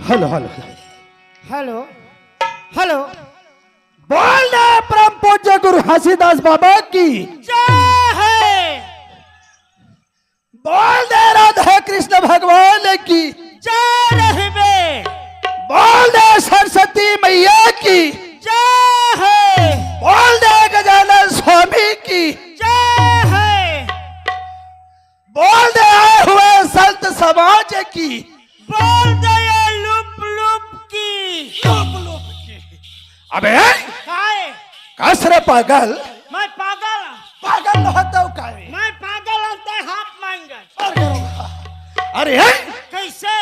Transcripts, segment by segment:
Hello hello hello hello. बोल दे परम पूज्य गुरु हंसीदास बाबा की जय है। बोल दे राधा कृष्ण भगवान की जय रहबे। बोल दे सरस्वती मैया की जय है। बोल दे गजानन स्वामी की जय है। बोल दे आए हुए संत समाज की बोल दे लुप लुप की। अबे काहे? कसरे पागल मैं पागल हूँ। पागल न होता हूँ काहे? मैं पागल हूँ तो हाथ मांगे। अरे कैसे?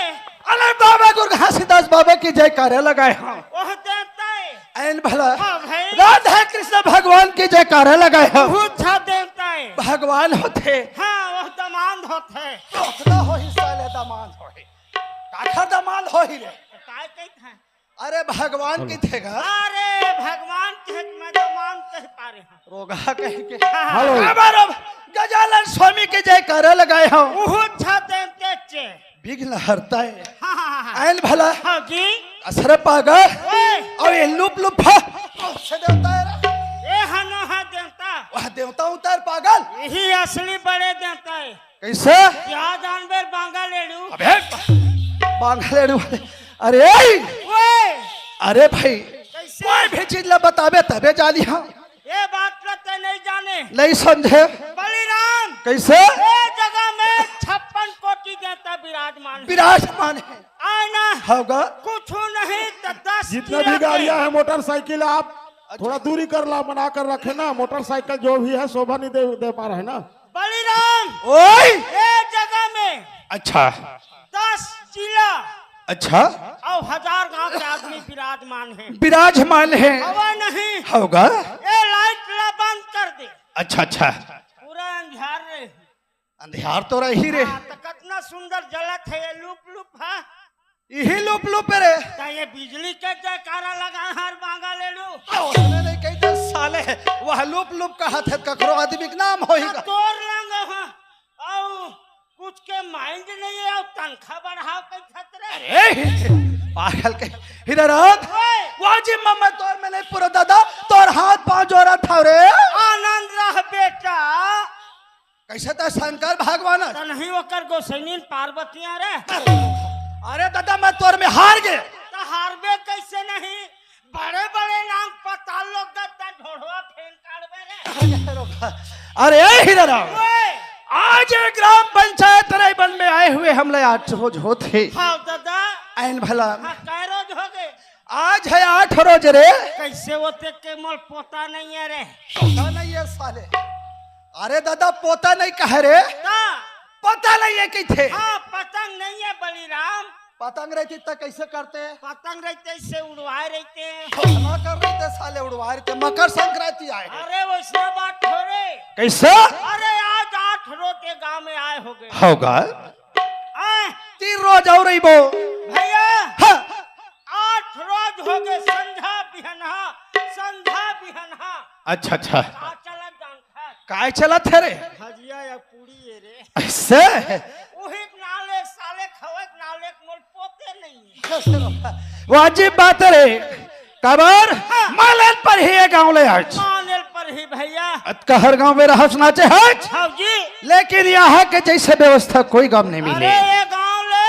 अरे बाबा गुरु घासीदास बाबा की जयकारे लगाए हाँ वह देवता है। ऐन भला हाँ भाई। राधा कृष्ण भगवान की जयकारे लगाए हाँ बहुत अच्छा देवता है। भगवान होते हाँ वह दमांद होते। ना हो ही साले दमान हो ही काखर दमान हो ही रे काय कहते हैं? अरे भगवान की थे गा अरे भगवान के मैं दमांद कह पा रहे हैं। रोगा कह के हेलो। हमारा गजानन स्वामी की जयकारे लगाए हाँ बहुत अच्छा देवते चे। बिघ्न हरता है हाँ हाँ हाँ। ऐन भला हाँ जी। असर पागल ओए और ये लुप लुप से देवता है रे ये हनो है देवता। वह देवता उतर पागल यही असली बड़े देवता है। कैसे क्या जानवर बांगा लेडू। अबे बांग्लादेश वाले अरे ओए अरे भाई कैसे? कोई भी चीज ला बतावे तबे जानी हाँ ये बात तो नहीं जाने। नहीं समझे बलिराम कैसे ये जगह में 56 कोटि देवता विराजमान है। विराजमान है आना होगा कुछ नहीं तो 10 जितने भी गाड़ियां हैं मोटरसाइकिल आप थोड़ा दूरी कर ला बना कर रखे ना। मोटरसाइकिल जो भी है शोभा नहीं दे पा रहे ना। बलिराम ओए ये जगह में अच्छा 10 जिला अच्छा और 1000 गांव के आदमी विराजमान है। विराजमान है हवा नहीं होगा ये लाइट ला बंद कर दे। अच्छा अच्छा पूरा अंधार रहे। अंधियार तो रही रे हाँ, तो कितना सुंदर जलत है ये लुप लुप है। यही लुप लुप रे तो ये बिजली के जयकारा लगा हर बांगा ले लू। उसने नहीं कही तो साले वह लुप लुप का हाथ है ककरो आदमी के नाम होएगा तोड़ लेंगे हाँ। और कुछ के माइंड नहीं है और तनख्वाह बढ़ाओ कई खतरे। अरे पागल के हिराराम ओए वाजिब मम्मा तोर में नहीं पूरा दादा तोर हाथ पांव जोड़ा था रे आनंद रह बेटा। कैसे था शंकर भगवान तो नहीं होकर गोसैनी पार्वतियां रे। अरे दादा मैं तोर में हार गए तो हारबे कैसे नहीं? बड़े बड़े नाम पता लोग गद्दा ढोढ़वा फेंक काढ़बे रे। अरे हिराराम ओए आज ग्राम पंचायत रायबन में आए हुए हम लोग 8 रोज होते हाँ दादा। ऐन भला हाँ कै रोज हो गए? आज है 8 रोज रे कैसे होते के मोल पोता नहीं है रे। पता नहीं है साले अरे दादा पोता नहीं कह रे ता पता नहीं है कि थे हाँ पतंग नहीं है बलिराम। पतंग रहती तो कैसे करते पतंग रहते इससे उड़वाए रहते हैं। ना कर रहे थे साले उड़वा रहे थे मकर संक्रांति आए हैं। अरे वैसे बात हो रे। कैसे अरे आज 8 रोज गांव में आए हो गए। होगा आए 3 रोज और रही वो भैया हाँ 8 रोज हो गए संध्या बिहनहा। अच्छा अच्छा आ चला जानता काय चला थे रे भजिया या पूरी है रे। ऐसे वही नाले साले खवत नाले मोल पोते नहीं है। वाजिब बात है रे कबर मालन पर ही ये गांव ले आज मानेल पर ही भैया। कहर गांव में रहस नाचे हज हाँ जी। लेकिन यहाँ के जैसे व्यवस्था कोई गांव नहीं अरे मिले ये गांव ले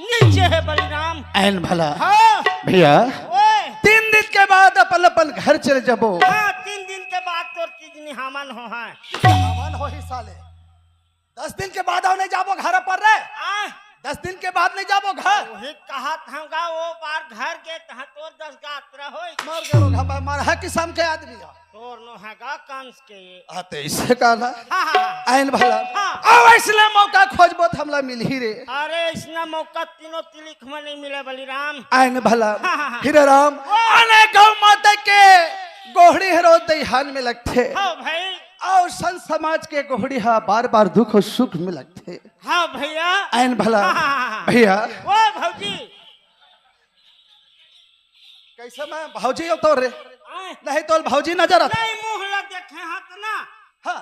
नीचे है बलिराम। ऐन भला हाँ भैया ओए 3 दिन के बाद अपन अपन घर चले जबो हाँ 3 दिन के बाद तो कितनी हमन हो है। सामान हो ही साले 10 दिन के बाद आओ नहीं जाबो घर पर रे आ 10 दिन के बाद नहीं जाबो घर वही कहा था वो बार घर के तहाँ तोर 10 गात्र होई। मर गयो घर मरहा किस्म के आदमी है तोर नो हैगा कंस के ये। आते इससे कहना हाँ हाँ ऐन भला हाँ। अब इसलिए मौका खोजबो तो हमला मिल ही रे अरे इसने मौका तीनों तिलिक में नहीं मिले बलिराम। ऐन भला हाँ। हिरे राम अने गौ माता के गोहड़ी हरो दईहान में लगते हाँ भाई। और संत समाज के गोहड़ी हा बार बार दुख और सुख में लगते हाँ भैया। ऐन भला हाँ। भैया ओ भौजी कैसे मैं भौजी हो तो रे आए। नहीं तो भौजी नजर आता नहीं मुँह ला देखे हाथ ना हाँ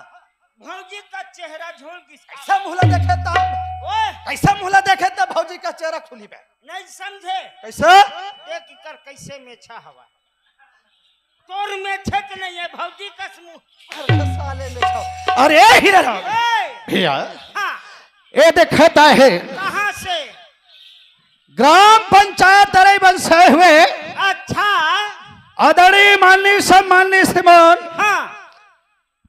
भौजी का चेहरा झोल किसका। कैसा मुहला देखे तब ओए कैसा मुहला देखे तब भौजी का चेहरा खुली बे नहीं समझे कैसे देख कर कैसे मेछा हवा तोर मेछे के नहीं है भौजी कसमू अरे साले में छो अरे हीरा राम ए भैया हाँ ये देखता है कहाँ से ग्राम पंचायत अरेबन से हुए अच्छा आदरणीय माननीय सम्माननीय श्रीमान हाँ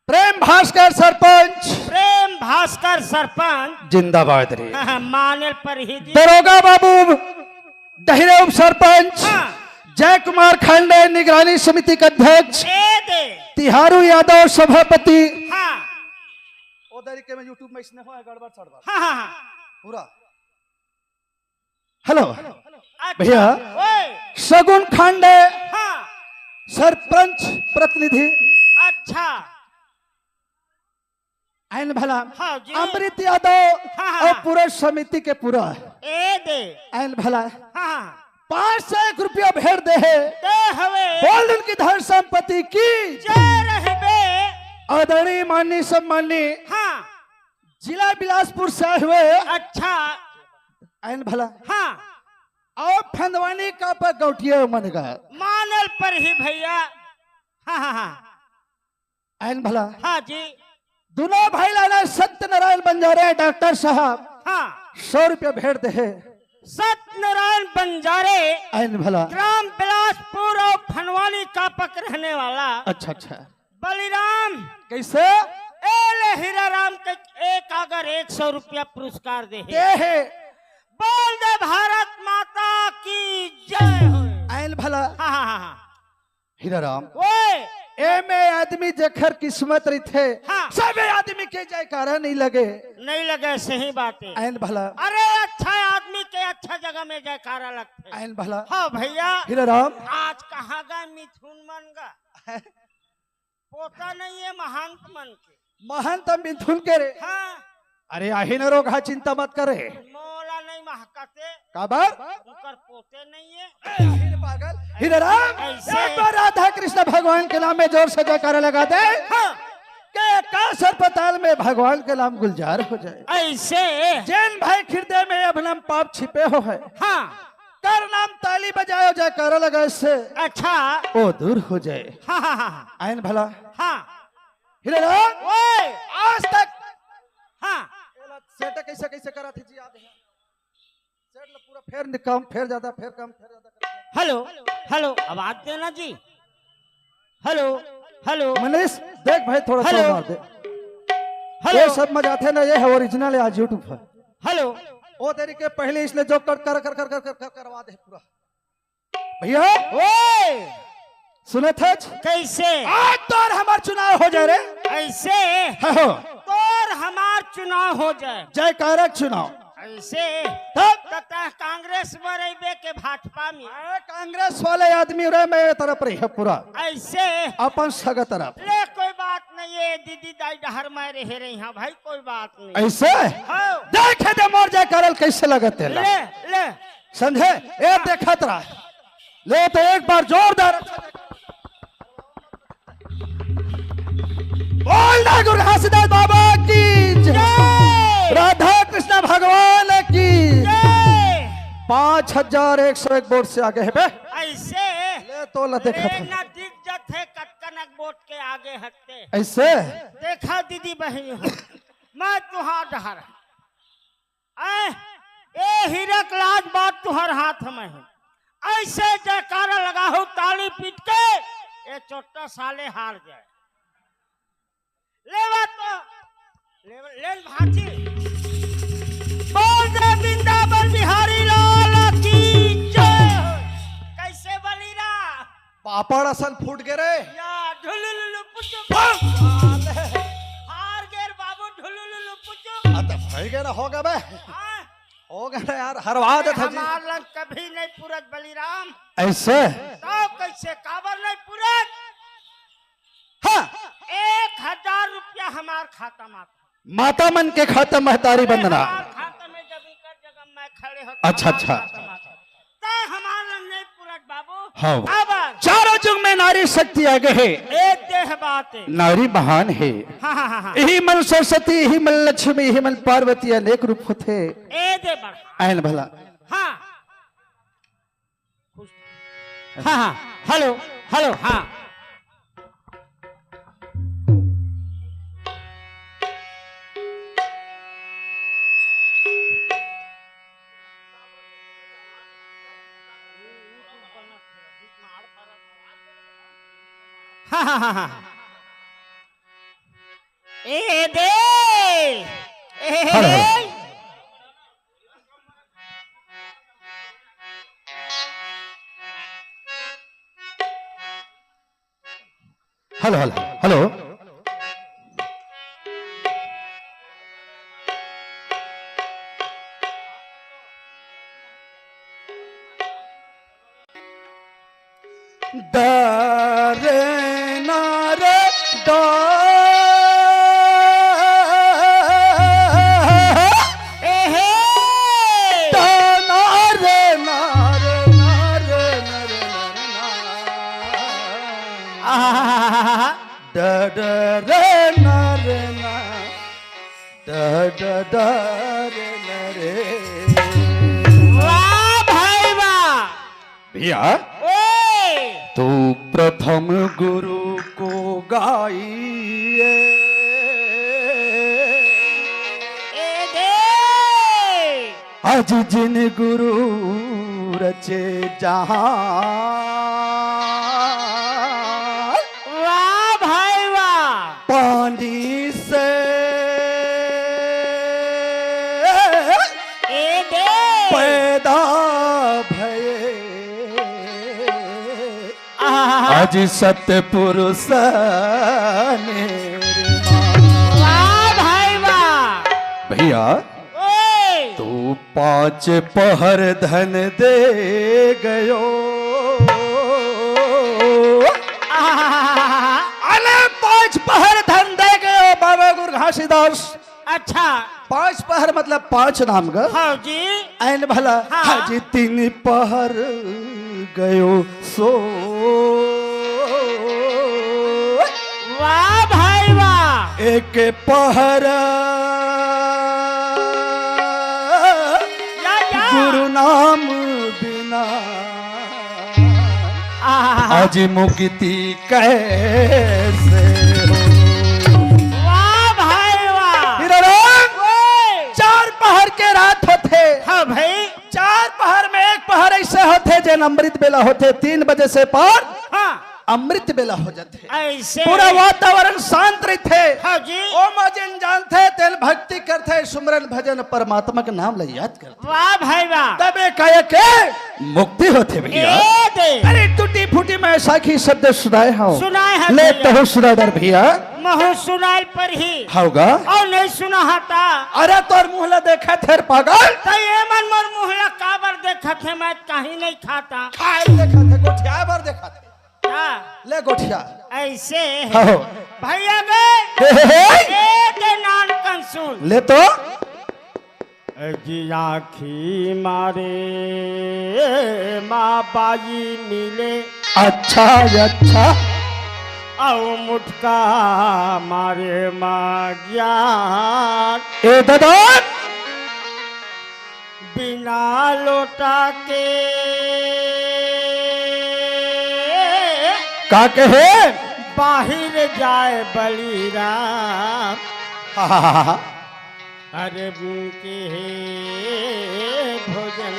प्रेम भास्कर सरपंच प्रेम भास्कर सरपंच जिंदाबाद रे हाँ, मानल पर ही जी दरोगा बाबू दहिरे उप सरपंच हाँ जय कुमार खांडे निगरानी समिति के अध्यक्ष ए दे तिहारू यादव सभापति हाँ उधर के में यूट्यूब में इसने हुआ है गड़बड़ सड़बड़ हाँ हाँ पूरा हेलो अच्छा, भैया ओए सगुन खांडे हाँ सरपंच प्रतिनिधि अच्छा आइन भला हाँ जी अमृत यादव हाँ, और पूरे समिति के पूरा ए दे आइन भला हाँ 500 रुपया भेड़ दे है दे हवे बोल उनकी धन संपत्ति की जय रहबे आदरणीय माननीय सम्माननीय हाँ जिला बिलासपुर से आए हुए अच्छा आइन भला हाँ और फंदवानी का पर गौटिया मन का मानल पर ही भैया हाँ हाँ हाँ आइन भला हाँ जी दोनों भाई लाना सत्यनारायण बंजारे डॉक्टर साहब हाँ 100 रुपया भेड़ दे है सत्यनारायण बंजारे आइन भला ग्राम बिलासपुर और फनवानी का पक रहने वाला अच्छा अच्छा बलिराम कैसे एले हीरा राम के एक अगर 100 रुपया पुरस्कार दे दे है बोल दे भारत माता की जय हो आइन भला हाँ हाँ हाँ हाँ हीरा राम ओए ए में आदमी जखर किस्मत रही थे हाँ। सब आदमी के जयकारा नहीं लगे नहीं लगे सही बात है आइन भला अरे अच्छा आदमी के अच्छा जगह में जयकारा लगते आइन भला हाँ भैया हीरा राम आज कहाँ गए मिथुन मन का पोता नहीं है महंत मन के महान तम मिथुन के रे हाँ अरे आही न रोग हा चिंता मत करे मोला नहीं महकते काबर उनकर पोते नहीं है पागल हीरा राम ऐसे- एक बार राधा कृष्ण भगवान के नाम में जोर से जयकारा लगा दे हाँ के काश अस्पताल में भगवान के नाम गुलजार हो जाए ऐसे जैन भाई हृदय में अभनम पाप छिपे हो है हाँ कर नाम ताली बजाओ जयकारा लगा इससे अच्छा वो दूर हो जाए हाँ हाँ हाँ आइन भला हाँ हीरा राम ओए आज तक हाँ सेट कैसे कैसे करा थी जी याद है सेट ला पूरा फेर कम फेर ज्यादा फेर कम फेर ज्यादा हेलो हेलो आवाज देना जी हेलो हेलो मनीष देख भाई थोड़ा सा हेलो। मार दे हेलो ये सब मजा थे ना ये है ओरिजिनल है आज यूट्यूब पर हेलो वो तेरी के पहले इसलिए जो करवा दे पूरा भैया ओए सुने थे कैसे आज तो और हमार चुनाव हो जाए रे ऐसे हो तोर हमार चुनाव हो जाए जयकारक चुनाव ऐसे तब तथा कांग्रेस में रहे के भाजपा में कांग्रेस वाले आदमी रे मैं तरफ रही है पूरा ऐसे अपन सग तरफ ले कोई बात नहीं है दीदी दाई डहर में रह रही हैं भाई कोई बात नहीं ऐसे हाँ देखे दे मोर जयकारल कैसे लगते ला ले ले समझे ये देखत रहा ले तो एक बार जोरदार बोलना गुरु घासीदास बाबा की जय राधा कृष्ण भगवान की जय 5101 वोट से आगे है बे ऐसे ले तो ला देखा था ना दिग्गज है कटकनक वोट के आगे हटते ऐसे देखा दीदी बहनी हो मैं तुहार डहर ए हीरक लाज बात तुहर हाथ में है ऐसे जयकारा लगा हो ताली पीट के ये छोटा साले हार जाए ले बात तो ले भाची बोल दे वृंदावन बिहारी लाल की जय कैसे बलिरा पापड़ असन फूट गए रे या ढुलुलु पुचु हार गेर बाबू ढुलुलु पुचु तो भाई गए ना होगा बे हाँ? हो गया ना यार हरवा दे था जी हमार लंग कभी नहीं पूरत बलिराम ऐसे तो कैसे काबर नहीं पूरत हाँ 1000 रुपया हमार खाता में माता मन के खाता महतारी बंदना हमार खाता में जब कर जगह मैं खड़े हो अच्छा, अच्छा। हमार लंग नहीं पूरत बाबू हाँ अब चारों युग में नारी शक्ति आगे है एक दे है बातें। नारी महान है। हाँ हाँ हाँ हाँ। यही मन सरस्वती, यही मन लक्ष्मी, यही मन पार्वती, अनेक रूप होते। ए दे बड़ा। आयन भला। हाँ हाँ हाँ। Hello hello. हाँ हाँ हाँ हाँ हाँ। ए दे हेलो। Hello hello hello. दारे नारे दा वाह भाई वाह। भैया ओए तू प्रथम गुरु को गाइए, ए दे आज जिन गुरु रचे जहां। वाह भाई वाह। पानी से ए दे पैदा भये, आज सतपुरुष वाह भाई वाह। भैया ओए तू 5 पहर धन दे गयो, अरे 5 पहर धन दे गयो बाबा गुरु घासीदास। अच्छा 5 पहर मतलब 5 नाम ग। हाँ जी। ऐन भला हाँ। आज 3 पहर गयो सो। वाह भाई वाह। एक पहर या या। गुरु नाम बिना, आज मुक्ति कैसे हो। वाह भाई वाह। हिरन ओए 4 पहर के रात होते। हाँ भाई। 4 पहर में 1 पहर ऐसे होते जैन अमृत बेला होते। 3 बजे से पार हाँ अमृत बेला हो जाते। ऐसे पूरा वातावरण शांत रहते। हाँ जी। ओम जिन जानते तेल भक्ति करते, सुमरन भजन परमात्मा के नाम ले याद करते, वाह भाई वाह। तबे कहे के मुक्ति होते भैया। ए दे अरे टूटी फूटी में साखी शब्द सुनाए हो, सुनाए है ले भैया। तो सुनादर भैया महू सुनाइल पर ही होगा। और नहीं सुना हता। अरे तोर मुंह ला देखा थे पागल। तो ये मन मोर मुहला काबर देखा थे, मैं कहीं नहीं खाता। खाए देखा थे, गोठिया बार देखा थे। क्या ले गोठिया ऐसे हो। भैया गए हे, हे, हे। ए दे नान कन सुन। ले तो जी आखी मारे माँ बाजी मिले, अच्छा अच्छा आओ मुटका मारे माँ ज्ञान, ए दादा बिना लोटा के का कहे। बाहिर जाए बलिराम, हा, हा, हा, हा। अरे बुके भोजन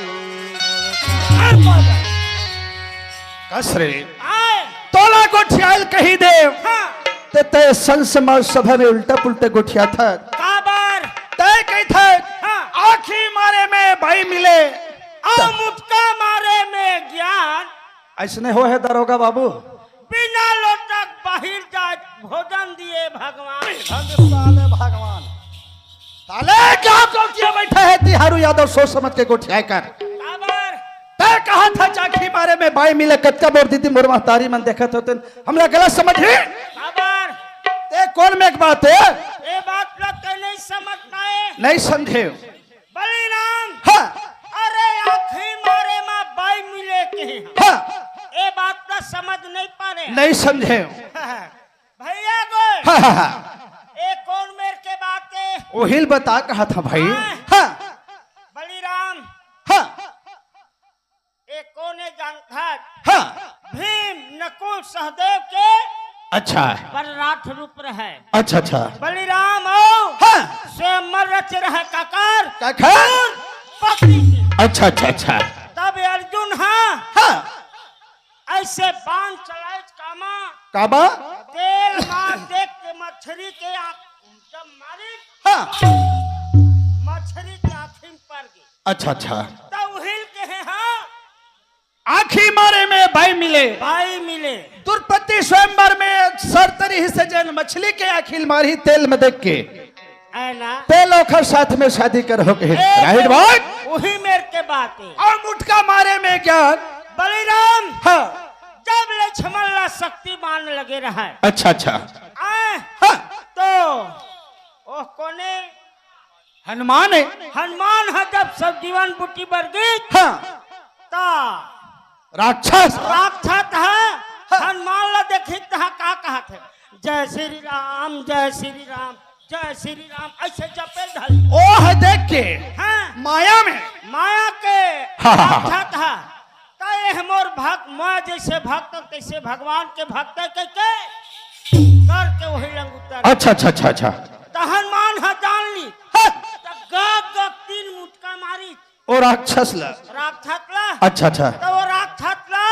कसरे आए। तोला गोठियाल कही दे हाँ ते ते संसमाज सभा में उल्टा पुल्टा गोठिया था। काबर तय कही था हाँ आखी मारे में भाई मिले, आओ मुटका मारे में ज्ञान, ऐसने हो है दरोगा बाबू। बिना लोटक बाहिर जाए भोजन दिए भगवान। साले भगवान साले क्या गोठिया बैठा है तिहारू यादव, सोच समझ के गोठिया कर। काबर तय कहा था चाखी मारे में भाई मिले, कच्चा बोर दीदी मोर महतारी मन देखत होते, हमरा गलत समझी। काबर ते कौन में एक बात है ये बात लोग के नहीं समझ पाए। नहीं समझे। बलिराम हाँ अरे आखी मारे माँ बाई मिले के हाँ ये बात तो समझ नहीं पा रहे। नहीं समझे। हाँ हाँ हाँ एक कौन मेरे के बातें वही बता कहा था भाई। हाँ। हाँ बलिराम हाँ एक कौन है जानता है? हाँ भीम नकुल सहदेव के अच्छा बलराठ रूप रहे। अच्छा अच्छा बलिराम ओ हाँ स्वयं रच रहे काकर काकर पत्नी के। अच्छा अच्छा अच्छा तब अर्जुन हाँ हाँ ऐसे बाण चलाए कामा काबा तेल मार देख के मछली के आँख जब मारी हाँ मछली की आँखी में पड़ गई। अच्छा अच्छा तब हिल के है हाँ आखी मारे में भाई मिले भाई मिले। द्रौपदी स्वयंवर में सरतरी ही से जन मछली के आखिल मारी तेल में देख के है ना तेल ओखर साथ में शादी करो के राइट बात वही मेरे के बात है। और मुटका मारे में क्या बलिराम हाँ जब लक्ष्मण ला शक्तिमान लगे रहा है अच्छा अच्छा हाँ तो ओह कोने हनुमान है हनुमान है जब सब जीवन बूटी बर गई हाँ ता राक्षस राक्षस है हनुमान ला देखी तहा का कहा थे जय श्री राम जय श्री राम जय श्री राम ऐसे जपे धल ओह देख के हाँ माया में माया के हाँ, हाँ, हाँ। राक्षस है कहे मोर भक्त मैं जैसे भक्त कैसे भगवान के भक्त है के करके वही लंग उतर अच्छा अच्छा अच्छा अच्छा तो हनुमान है जान ली हाँ, तो गग तीन मुटका मारी ओ राक्षस ला राक्षस ला अच्छा अच्छा तो वो राक्षस ला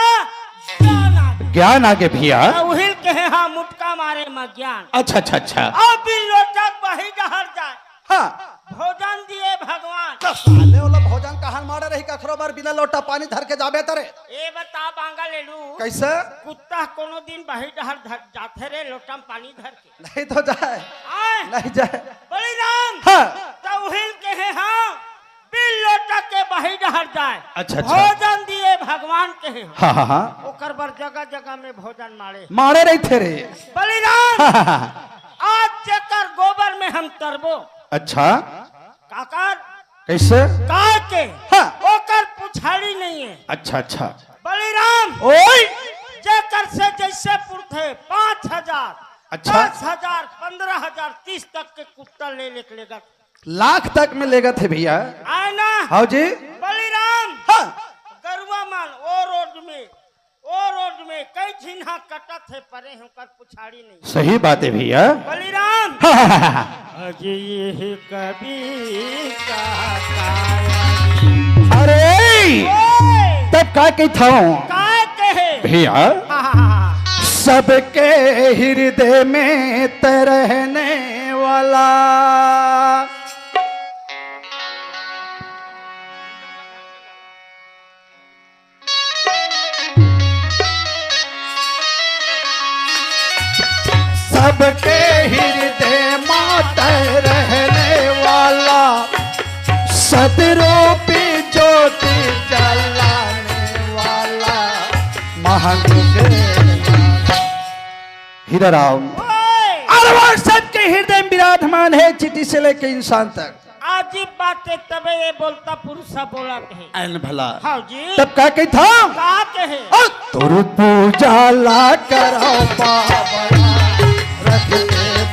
ज्ञान आ गया। ज्ञान आगे भैया तो वही कहे हाँ मुटका मारे में ज्ञान अच्छा अच्छा अच्छा अब भी लोटक बही डहर जाए हाँ भोजन दिए भगवान साले वाला भोजन कहां मारे रही कखरो बार बिना लोटा पानी धर के जाबे तरे ए बता बांगा ले लू कैसे कुत्ता कोनो दिन बही डहर जाते रे लोटा में पानी धर के नहीं तो जाए आए नहीं जाए बलिराम हाँ तो वही कहे हाँ बिल लोटा के बही डहर जाए अच्छा, अच्छा। भोजन दिए भगवान कहे हो हाँ हाँ हाँ ओकर बर जगह जगह में भोजन मारे मारे रही थे रे बलिराम हाँ, हाँ, हाँ। आज जेकर गोबर में हम तरबो अच्छा काकर कैसे का के हाँ ओकर पुछाड़ी नहीं है अच्छा अच्छा बलिराम ओए जेकर से जैसे पुरथे 5,000 अच्छा। 10,000 15,000 30 तक के कुत्ता ले लेगा लाख तक में लेगा थे भैया आए ना हाँ जी बलिराम हाँ गरुआ मान ओ रोड में कई झिन्हा कटा थे परे होकर पुछाड़ी नहीं सही बात है भैया बलिराम हाँ, हाँ, हाँ, हाँ। अजय कभी का अरे तब का कही था काय कहे भैया सबके हृदय में तरहने वाला सबके हृदय मात रहने वाला सदरूपी ज्योति जलाने वाला हीरा राम अरवान सबके हृदय में विराजमान है चिट्ठी से लेके इंसान तक अजीब बात है तबे ये बोलता पुरुषा बोला कहे ऐन भला हाँ जी तब का कही था का कहे तुर पूजा ला करो बाबा रख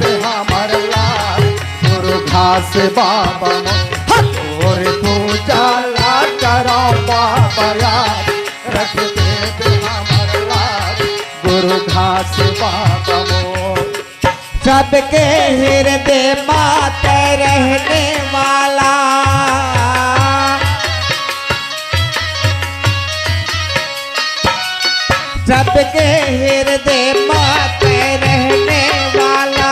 दे हमर लाल गुरु घास बाबा तुर पूजा ला करो बाबा रख दे हमर लाल गुरु घास बाबा सबके हृदय मात रहने वाला सबके हृदय मात रहने वाला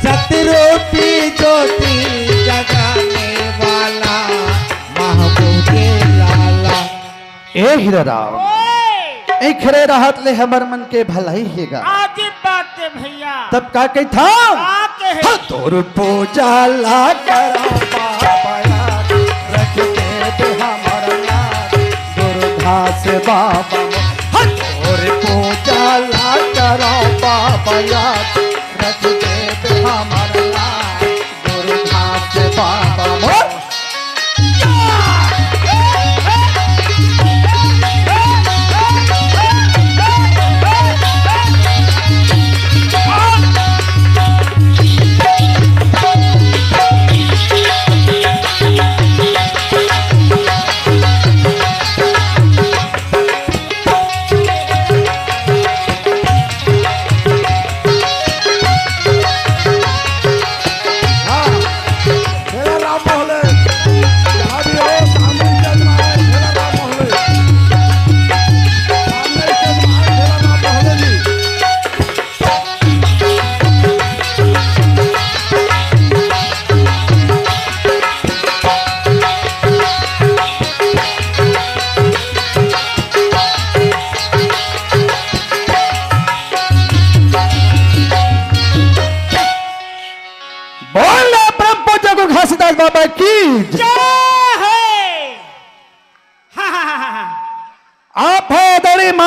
सतरूपी ज्योति जगाने वाला महबूबे लाला ए हीरा राम ए खरे रहत ले हमर मन के भलाई हेगा अजीब बात है भैया तब का कही था का कहे तोर पूजा ला करो बाबा रख दे हमर लाल गुरु घास बाबा तोर पूजा ला करो बाबा रख दे हमर लाल गुरु घास बाबा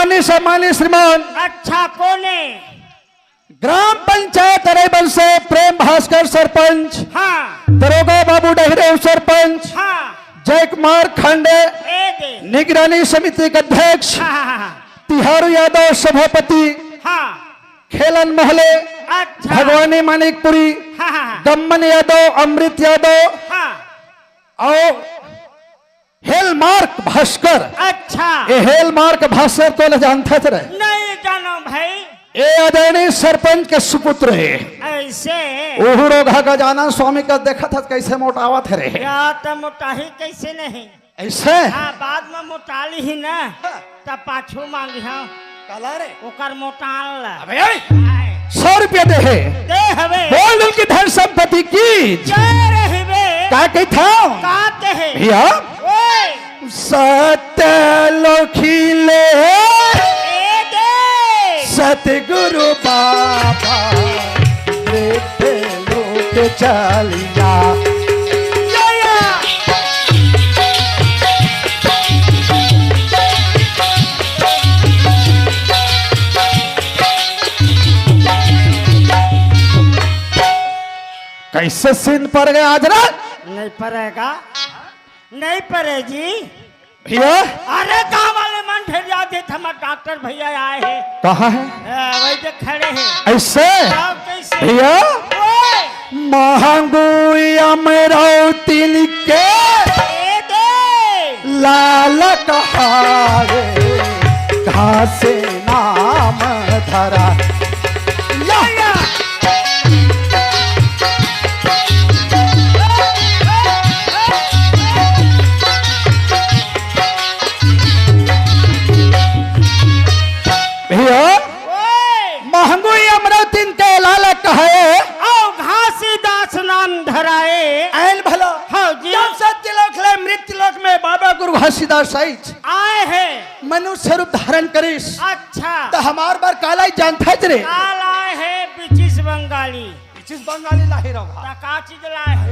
मान्य सम्मान्य श्रीमान अच्छा कोने? ग्राम पंचायत अरेबल से प्रेम भास्कर सरपंच, हाँ दरोगा बाबू डहरे सरपंच, हाँ जय कुमार खंडे ए दे निगरानी समिति के अध्यक्ष, हाँ तिहारू यादव सभापति, हाँ खेलन महले, अच्छा भगवानी मानिकपुरी, हाँ दम्मन यादव, अमृत यादव हाँ और हेलमार्क भास्कर। अच्छा ये हेलमार्क भास्कर तो न जानते थे रे। नहीं जानो भाई। ये आदरणीय सरपंच के सुपुत्र है। ऐसे ओहरो घा जाना स्वामी का देखा था कैसे मोटावा थे रे। या तो मोटाही कैसे नहीं, ऐसे हाँ बाद में मोटाली ही ना तब पाछू मांगी हाँ काला रे ओकर मोटाल ला। अबे 100 रुपया दे है दे हवे बोल उनकी धन संपत्ति की जय रहबे का कही था का कहे भैया ओए सत्य लोखिले ए दे सतगुरु बाबा बेटे लोग चलिया कैसे सीन पड़ गया आज रात नहीं पड़ेगा नहीं पड़े जी। भैया अरे गाँव वाले मन ढेर जाते थे हमारे डॉक्टर भैया आए हैं कहाँ है वही जो खड़े हैं ऐसे गाँव कैसे भैया ओए महंगू अमरावती के ए दे लाल कहारे घासे नाम धरा या भैया ओए महंगू अमरावती के लाल कहे आओ घासी दास नाम धराए ऐन भलो हाँ जी जब सत्य लोक ले मृत्यु लोक में बाबा गुरु घासीदास साइज आए हैं मनुष्य रूप धारण करिस अच्छा तो हमार बार काला ही जानता है रे काल आए हैं बिचिस बंगाली चीज बंगाली लाही रहा तका चीज लाए हैं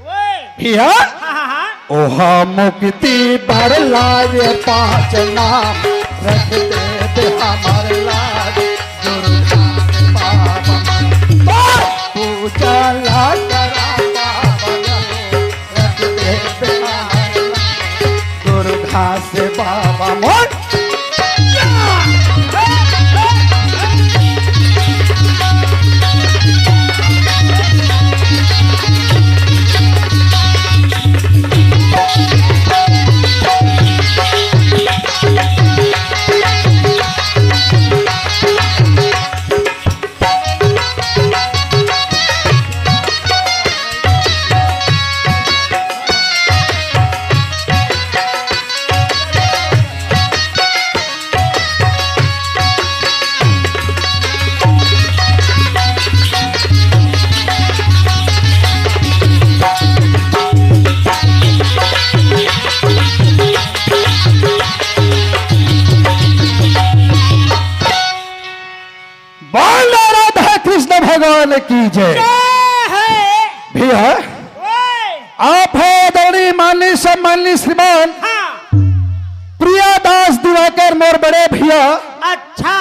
ओए भैया हाँ हाँ हाँ ओहा मुक्ति भर लाए 5 नाम रख दे हमार लाज गुरु बाबा पूजा ला करा बाबा रख दे हमार गुरु घास बाबा मोर भगवान की जय भैया आप है आदरणीय माननीय सम्माननीय श्रीमान प्रियादास दिवाकर मोर बड़े भैया अच्छा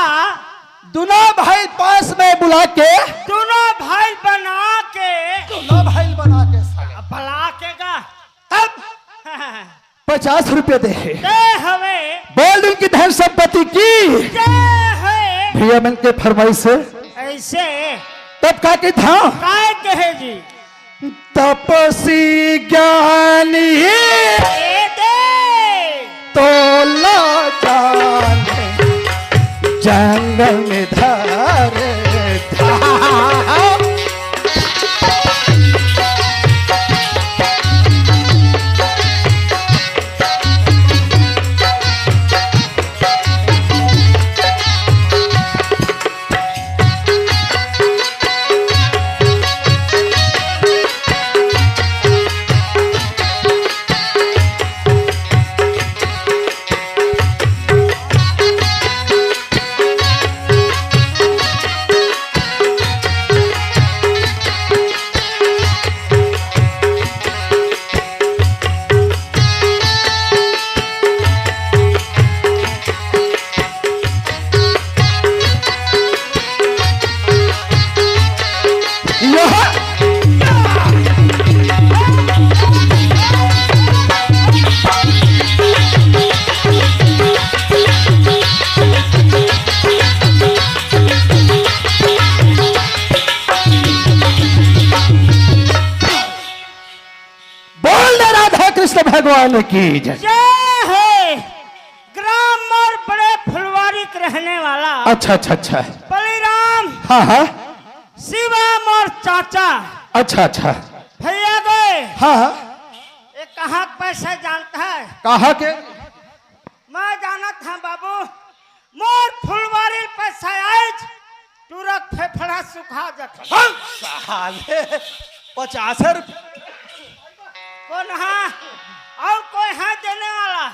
दोनों भाई पास में बुला के दोनों भाई बना के बना के का तब 50 रुपये दे हवे बोल उनकी धन संपत्ति की भैया मन के फरमाइश से ऐसे तब का की था काय कहे जी तपसी ज्ञानी तो ला जाने जंगल में धरे था भगवान की जय। जय है ग्राम और बड़े फुलवारी के रहने वाला अच्छा अच्छा अच्छा। बलिराम हाँ हाँ। शिवम और चाचा अच्छा अच्छा। भैया गए। हाँ हाँ। ये कहाँ के पैसे जानता है? कहा के? मैं जाना था बाबू, मोर फुलवारी पैसा आज तुरक फेफड़ा सुखा जाता। साले 50 रुपये कौन है और कोई है देने वाला?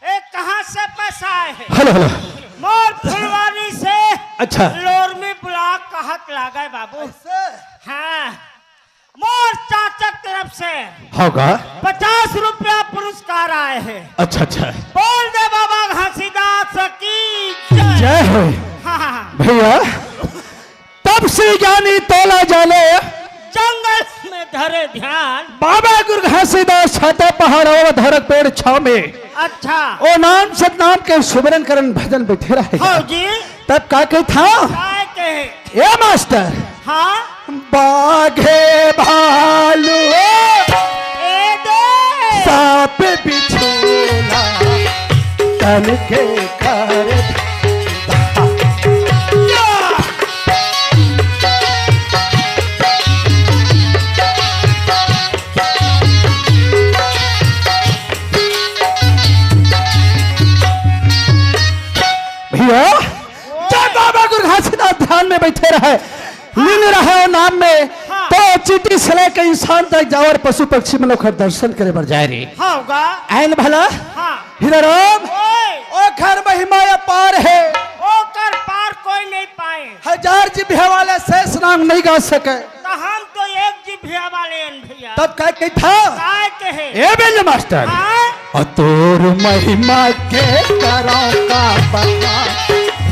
ए कहाँ से पैसा आए है? Hello hello. मोर फुलवारी से अच्छा। लोरमी ब्लॉक कहत लागे बाबू। हाँ, मोर चाचा की तरफ से होगा। 50 रुपया पुरस्कार आए हैं। अच्छा अच्छा। बोल दे बाबा घासीदास की जय। जय हो। हाँ, भैया तब से ज्ञानी तोला जाने जंगल में धरे ध्यान। बाबा गुरु घासीदास छाते पहाड़ों धरक पेड़ छाव में अच्छा ओ नाम सतनाम के सुमरन करन भजन बैठे रहे। हाँ जी। तब का के था काय कहे? ये मास्टर हाँ बाघे भालू ए दे सांप बिछोला तन के कर भैया जब बाबा गुरु घासीदास ध्यान में बैठे रहे लीन रहे नाम में तो चीटी से लेकर इंसान तक जावर पशु पक्षी में लोग दर्शन करे बर जाए रे। होगा। ऐन भला हाँ हीराराम ओए ओ घर महिमा अपार है, ओ कर पार कोई नहीं पाए। हजार जिभे वाले शेष नाम नहीं गा सके। तो हम तो एक जिभिया वाले हैं भैया। तब का के था काय कहे? ए बेल मास्टर हाँ अतोर महिमा के करो का पता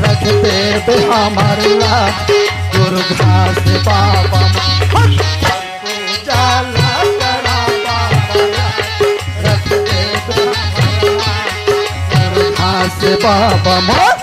रख दे बे हमारा गुरु घास बाबा पूजा ला करा बाबा रख दे बे हमारा गुरु घास बाबा मोर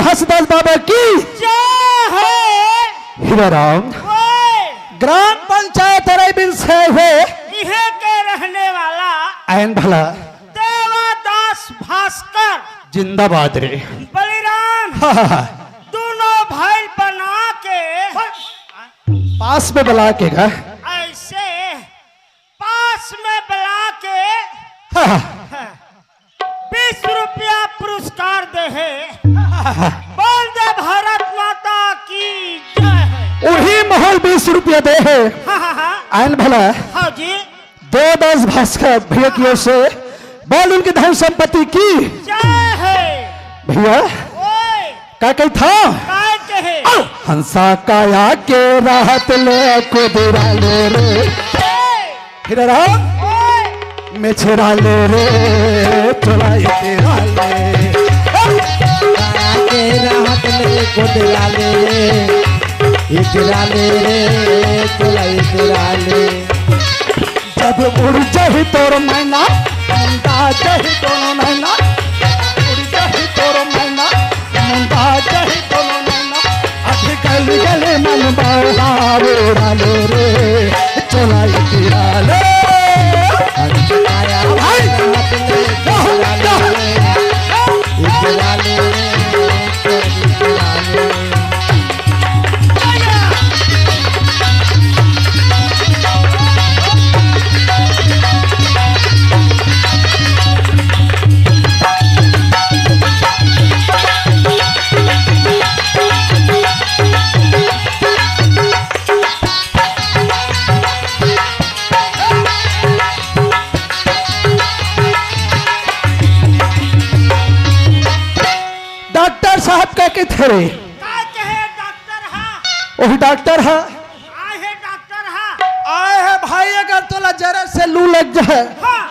घासीदास बाबा की जय हो। हीराराम ओए ग्राम पंचायत अरेबिन से हुए इहे के रहने वाला ऐन भला देवादास भास्कर जिंदाबाद रे। बलिराम हा, हा, हा। दोनों भाई बना के पास में बुला के गा ऐसे पास में बुला के हा, हा। 20 रुपया पुरस्कार दे है। बोल दे भारत माता की जय। वही महल 20 रुपया दे है। आयन भला हाँ जी। 2-10 भास्कर भैया की ओर से बोल उनकी धन संपत्ति की जय है। भैया ओए का कही था काय कहे? हंसा काया के राहत ले कुदरा ले रे हीराराम ओए मेछरा ले रे चुराई तेरा ले के राहत ले कुदरा ले इतरा ले रे तोला इतरा ले जब उड़ जाही तोर मैना मुंडा जाही दोनों मैना उड़ जाही तोर मैना मुंडा जाही दोनों मैना अभी गल गले मन बाड़ा उड़ा ले रे चुराई तेरा ले आया भाई राहत ले कुदरा ले इतरा ले इतरा ले है रे? काय कहे डॉक्टर हाँ वही डॉक्टर है। आए है डॉक्टर हाँ आए है भाई, अगर तोला जरा से लू लग जाए, हाँ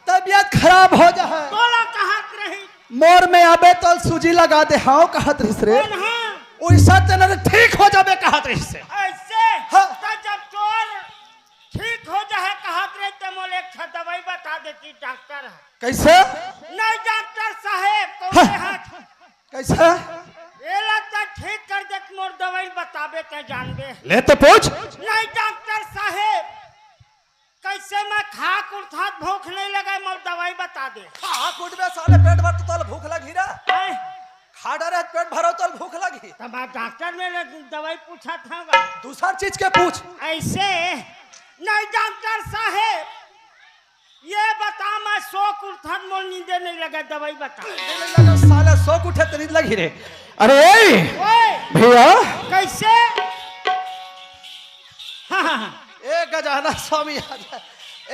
तबियत खराब हो जाए, तोला कहत रही मोर में आबे तो सूजी लगा दे, हाँ कहत रहिस रे। कौन हाँ वैसा तेना ठीक हो जाबे कहत रहिस से। ऐसे हाँ। तो जब तोर ठीक हो जाए कहत रहे तो मोले एक ठा दवाई बता देती डॉक्टर है। कैसे? नहीं डॉक्टर साहेब हाँ। कौन हाथ कैसे? ये लगता ठीक कर दे मोर दवाई बताबे ते जानबे। ले तो पूछ। नहीं डॉक्टर साहेब कैसे मैं खा कुर्थात भूख नहीं लगा मोर दवाई बता दे। हाँ कुट में साले पेट भर तो तोला भूख लगी रे। हैं? खा डरे पेट भरो तो भूख लगी। तब मैं डॉक्टर ने दवाई पूछा था दूसरा चीज के पूछ। ऐसे नहीं डॉक्टर साहेब ये बता मैं सो कुर्थात मोर नींदे नहीं लगा दवाई बता। साले सो उठे तो नींद लगी रे। अरे ओए भैया कैसे हाँ ए गजाना स्वामी आ जा।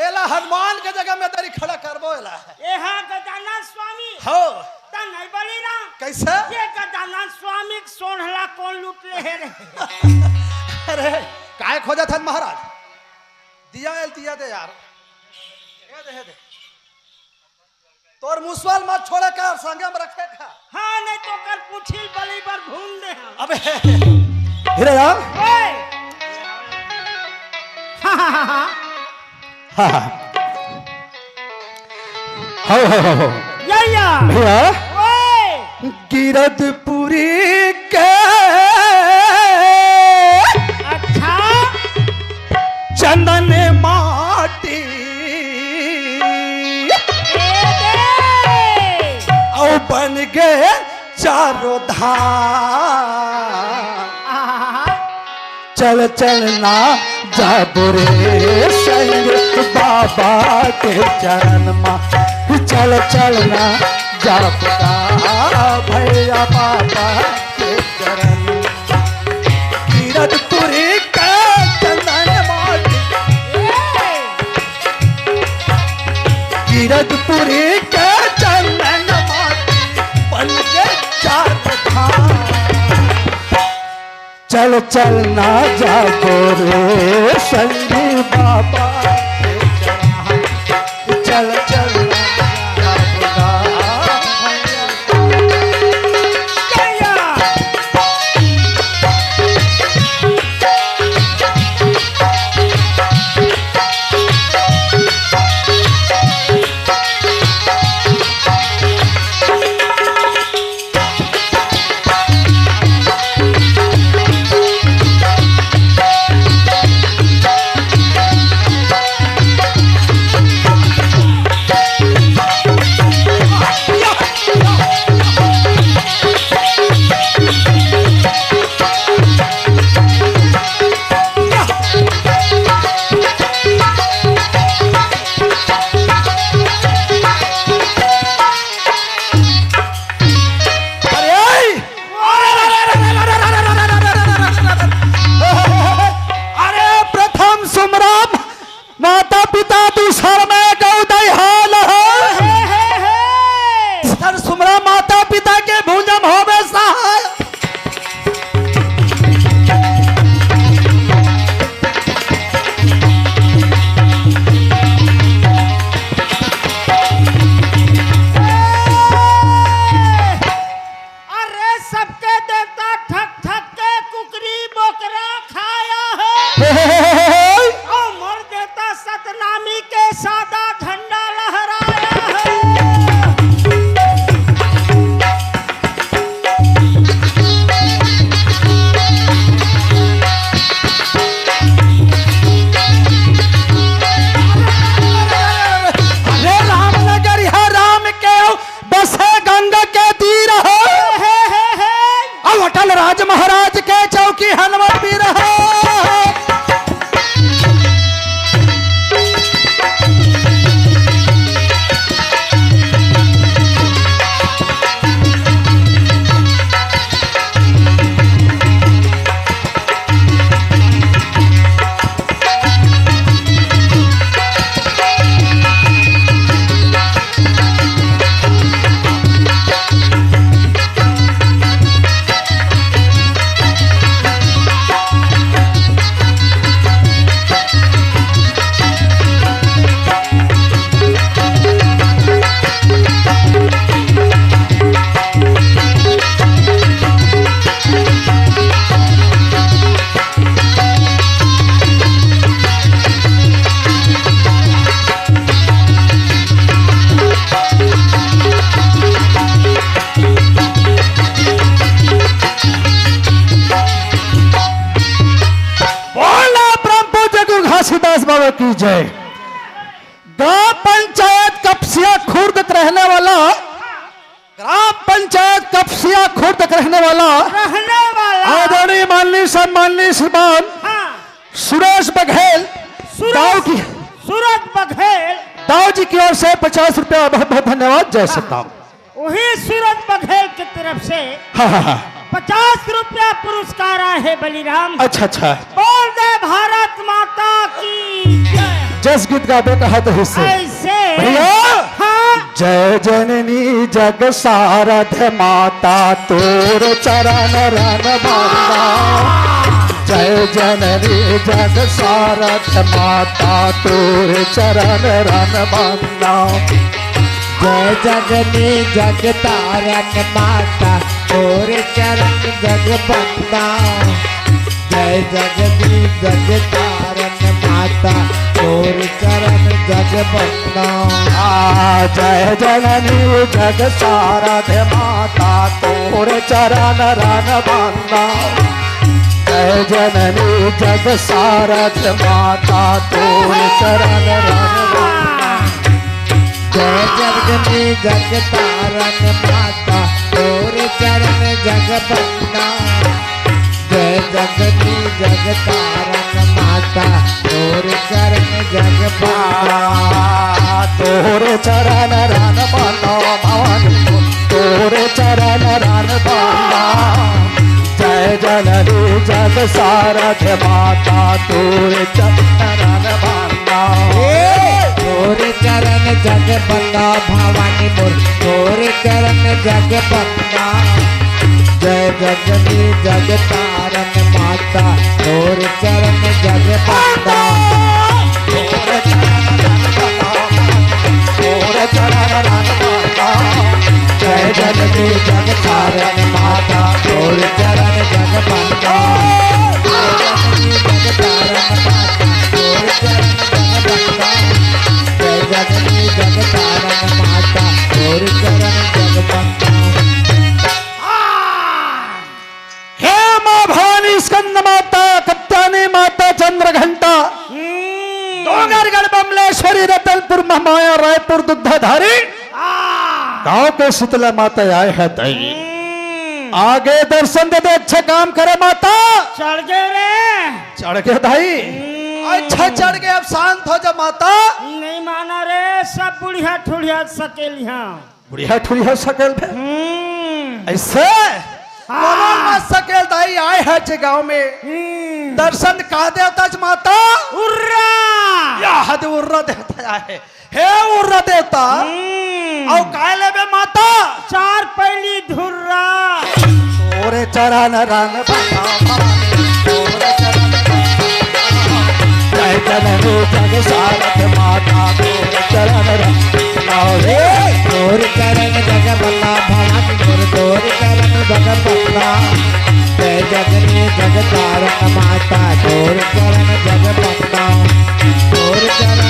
एला हनुमान के जगह में तेरी खड़ा करबो एला। ये हाँ गजानन स्वामी हो ता नहीं बोली ना कैसे? ये गजानन स्वामी सोनहला कौन लूट रहे रे। अरे काय खोजा था महाराज? दिया एल दिया दे यार, दे दे। तोर मुसवाल मत छोड़े का संगे में रखे का। हाँ नहीं तो कल पूछी बली पर घूम दे हम। अबे हिरे यार। ओए हाँ हाँ हाँ हाँ हाँ हो यैया भैया ओए गिरदपुरी के अच्छा चंदन माटी ए दे और बन गए चारों धाम। आहा चल चलना जाबो रे संग बाबा के चरण मा। चल चलना जाबो भैया बाबा के चरण। गिरदपुरी का चंदन माटी, गिरदपुरी का चंदन माटी बन के चार धाम। चल चलना जागो रे संगी बाबा के चरण। चल चलना की जय। ग्राम पंचायत कपसिया खुर्द के रहने वाला, ग्राम पंचायत कपसिया खुर्द के रहने वाला आदरणीय माननीय सम्माननीय श्रीमान हाँ, सुरेश बघेल दाऊ की सूरज बघेल, दाऊ जी की ओर से 50 रुपया बहुत बहुत धन्यवाद। जय श्री राम। वही सूरज बघेल की तरफ से हाँ हाँ हाँ 50 रुपया पुरस्कार आए है बलिराम। अच्छा अच्छा। बोल दे भारत माता की जय। जस गीत गावे का है तो हिस्से ऐसे भैया। हाँ, जय जननी जग सारथ माता तोर चरण रन बंदा। जय जननी जग सारथ माता तोर चरण रन बंदा। जय जगनी जग तारक माता और चरण जग बंदा। जय जगनी जग तारक माता और चरण जग बंदा। जय जननी जग सारथ माता तोर चरण रन बंदा। जय जननी जग सारथ माता तोर चरण रन बंदा। जय जगनी जग तारक माता और चरण जग बंदा। जय जगनी जग तारक माता और चरण जग बंदा। तोर चरण रन बंदा भवानी तोर चरण रन बंदा। जय जननी जग सारथ माता तोर चरण रन बंदा। तोर चरण जग बंदा भवानी मोर तोर चरण जग बंदा। जय जगनी जग तारक माता तोर चरण जग बंदा। तोर चरण रन बंदा। जय जगनी जग तारक माता तोर चरण जग बंदा। जय जगनी जग तारक माता तोर चरण जग बंदा। जय जगनी जग तारक माता तोर चरण जग बंदा। हे माँ भवानी स्कंद माता कत्यानी माता चंद्र घंटा डोंगरगढ़ बमलेश्वरी रतनपुर महामाया रायपुर दुग्धाधारी गांव के शीतला माता आए हैं दई। आगे दर्शन दे दे अच्छे काम करे माता। चढ़ गए रे, चढ़ के दाई अच्छा चढ़ गए, अब शांत हो जा माता। नहीं माना रे, सब बुढ़िया ठुड़िया सकेलिया। बुढ़िया ठुड़िया सकेल भे ऐसे कौन मत सकेल दाई आए है जे गांव में दर्शन का देवता ज माता। उर्रा या हद उर्रा देवता आए हे उर्रा देवता और काय लेबे माता। 4 पैली धुर्रा। तोरे चरण रन बंदा भवानी तोरे चरण जय जननी जग सारथ माता तोरे चरण रन तोर चरण जग बंदा भवानी मोर तोर चरण जग बंदा। जय जगनी जग तारक माता तोर चरण जग बंदा। तोर चरण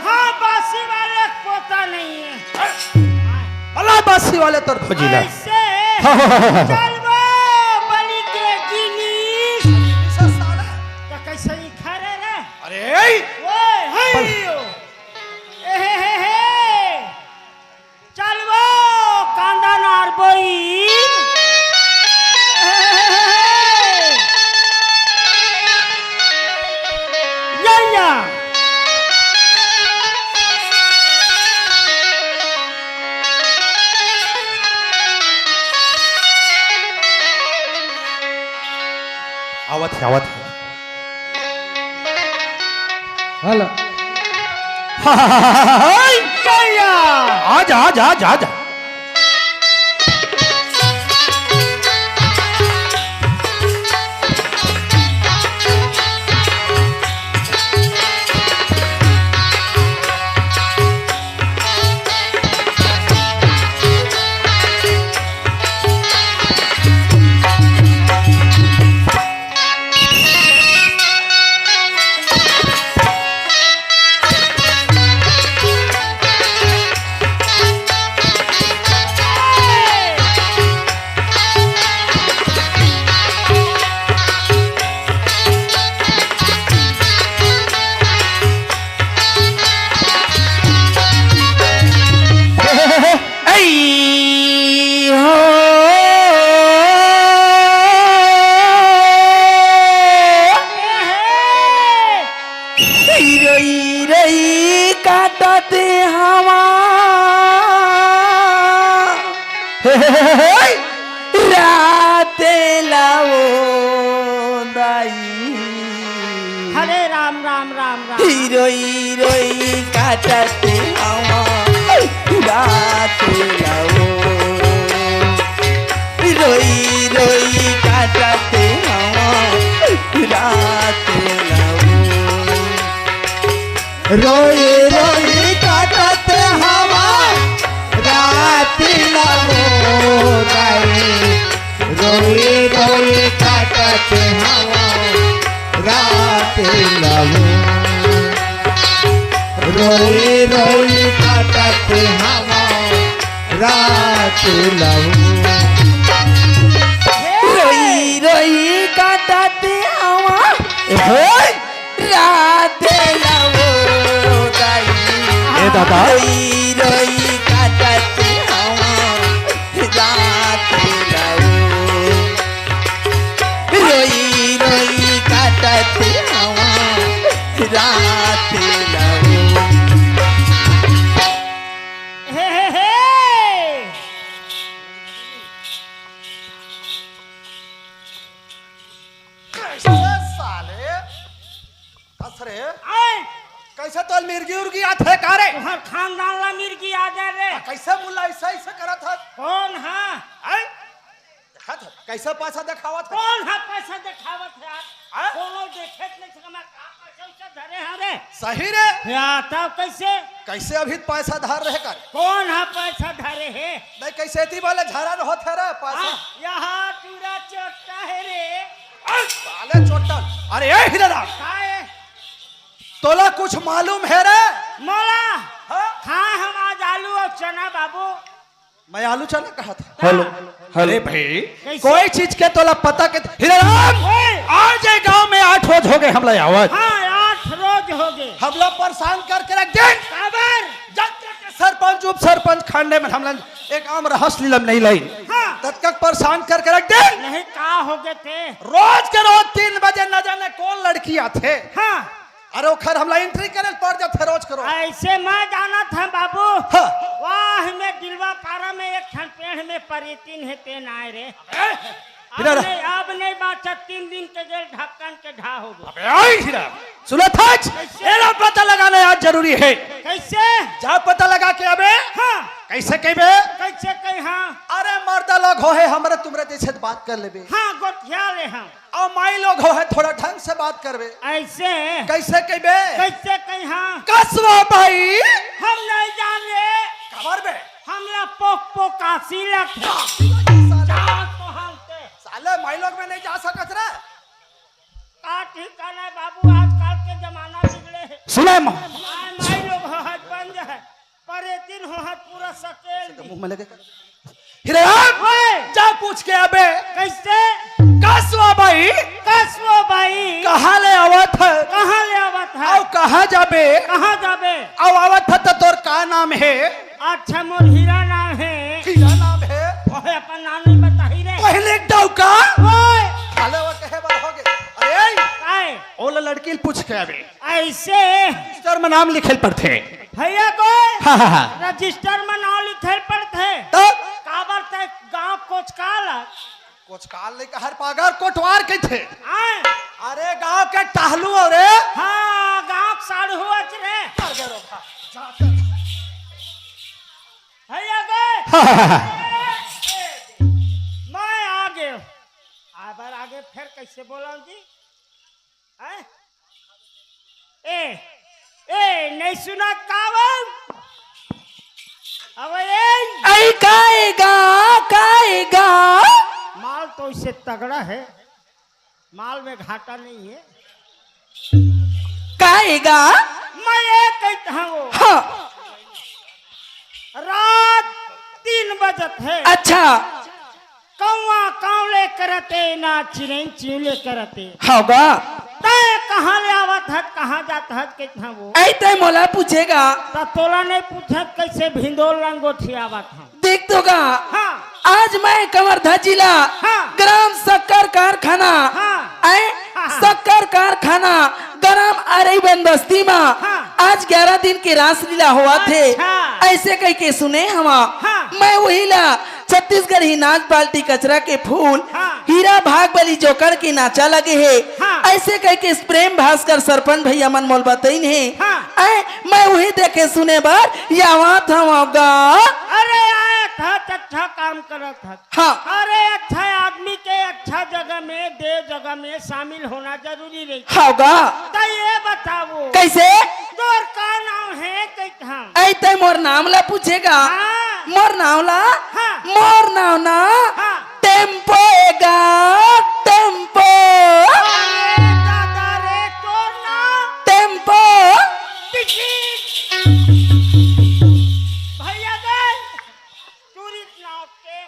हाँ, बासी वाले पोता नहीं है। अल्लाह बासी वाले तर खोजिला ऐसे चल वो बलि के जिनिस तो कैसे ही खरे रे। अरे ओए हाय हे चल वो कांदा नार बोई या आवत है आवत है। हेलो आजा आजा आजा आजा। काटते हवा राते लाओ दाई हरे राम राम राम राम। हिरोई रोई काटते हवा राते लाओ रोई रोई काटते हवा राते लाओ रोई रोई काटते हवा रात लाओ गाई रोई रोई काटते हवा रात लाओ रोई रोई काटते हवा रात लाओ रोई रोई काटते हवा रात लाओ गाई ए दादा रोई रोई काटते हवा रात लाओ रोई रोई काटते हवा रात लाओ हे कैसे साले हंस रे आए कैसे तो मिर्गी उर्गी आथे कारे तुहर खानदान ला मिर्गी आ जाए रे। कैसे मुल्ला ऐसा ऐसे करत है कौन है हैं? देखत है कैसे पैसा दिखावत है कौन है पैसा दिखावत है यार। आए? कोनो देखे नहीं सका मैं का पैसा उसे धरे हैं रे। सही रे या तब कैसे कैसे अभी पैसा धार रहे कर कौन है पैसा धरे है। नहीं कैसे ती वाले झरा होत है रे पैसा यहाँ पूरा चोटा है रे। साले चोटल अरे ए हिराराम काहे तोला कुछ मालूम है रे मोला हाँ? खाए हम आज आलू और चना बाबू। मैं आलू चना कहा था हेलो अरे भाई कैसे? कोई चीज के तोला पता के हिराराम ओए! आज ये गांव में 8 रोज हो गए हमला आवाज हाँ 8 रोज हो गए। हमला परेशान करके रख दे काबर जब तक सरपंच उप सरपंच खंडे में हमला एक आम रहस लीलम नहीं लाई हाँ तब तक परेशान करके रख दे नहीं का हो गए थे। रोज के रोज 3 बजे न जाने कौन लड़कियां थे हाँ अरे ओखर हमला एंट्री करे पड़ जाते रोज करो ऐसे मैं जाना था बाबू। हाँ। वाह में गिलवा पारा में एक ठन पेड़ में परितीन है तेन आए रे। इधर आ। अब नहीं बाचा 3 दिन के जेल ढक्कन के ढा हो गए। अबे आई हिरा सुनो थाच एरा पता लगाना आज जरूरी है कैसे जा पता लगा के अबे हाँ कैसे कहबे कैसे कही हाँ अरे मर्दा लोग हो है हमरे तुमरे जैसे बात कर लेबे हाँ गोठिया ले हम और माई लोग हो है थोड़ा ढंग से बात करबे ऐसे कैसे कहबे कैसे कही हाँ कसवा भाई हम नहीं जाने खबर बे हमला पोक पोकासी लग साले माई लोग में नहीं जा सकत रे का ठिकाना बाबू आजकल के जमाना बिगड़े है। सुने माई लोग हट बन जाए परे दिन हो हट पूरा सकेल मुंह में लगे हिरा ओए जा पूछ के अबे कैसे कसवा भाई कसवो भाई कहाँ ले आवत है कहाँ ले आवत है और कहाँ जाबे कहाँ जाबे और आवत है तो तोर का नाम है अच्छा मोर हीरा नाम है हीरा नाम है ओए अपन नाम नहीं बताही रे पहले डौका ओए हाले वो कहे बार हो गए अरे काय ओला लड़की पूछ के अबे ऐसे रजिस्टर में नाम लिखे पड़ते भैया को हाँ हाँ हाँ रजिस्टर में नाम लिखे पड़ते तो काबर ते गांव कोचकाल कुछ काल नहीं हर पागर कोटवार के थे आए अरे गांव के टहलू और हाँ गांव साढ़ू रे भैया गए मैं आगे आबर आगे फिर कैसे बोला जी हैं? ए नहीं सुना कावन अब आई काएगा माल तो इससे तगड़ा है माल में घाटा नहीं है काएगा मैं ये कहता हूँ हाँ रात 3 बजत है अच्छा कौवा कावले करते ना चिड़ै चिड़े करते होगा तय कहाँ ले आवत है कहाँ जाता है कितना वो ऐते मोला पूछेगा तो तोला नहीं पूछत कैसे भिंदोल लंगोठी आवत है देख दोगा हाँ आज मैं कवर्धा जिला हाँ। ग्राम शक्कर कारखाना हाँ। आए हाँ। शक्कर कारखाना ग्राम अरे बंदस्ती में हाँ। आज 11 दिन के रासलीला हुआ थे। अच्छा। ऐसे कह के सुने हवा हाँ। मैं वही ला छत्तीसगढ़ ही नाच पाल्टी कचरा के फूल हाँ। हीरा भाग बली जोकर के नाचा लगे है। हाँ। ऐसे कह के प्रेम भास्कर सरपंच भैया मन मोल बताइन है। हाँ। मैं वही देखे सुने बार यहाँ था अरे आया था अच्छा काम करा था। हाँ अरे अच्छा आदमी के अच्छा जगह में देव जगह में शामिल होना जरूरी रही। होगा तो ये बताओ कैसे तोर का नाम है कैसा? ऐते मोर नाम ला पूछेगा। हाँ। मोर नाम ला हाँ। मोर नाम ना हाँ। टेम्पो एगा टेम्पो अरे दादा रे तोर नाम टेम्पो टिकट। भैया गए चोरी नाव के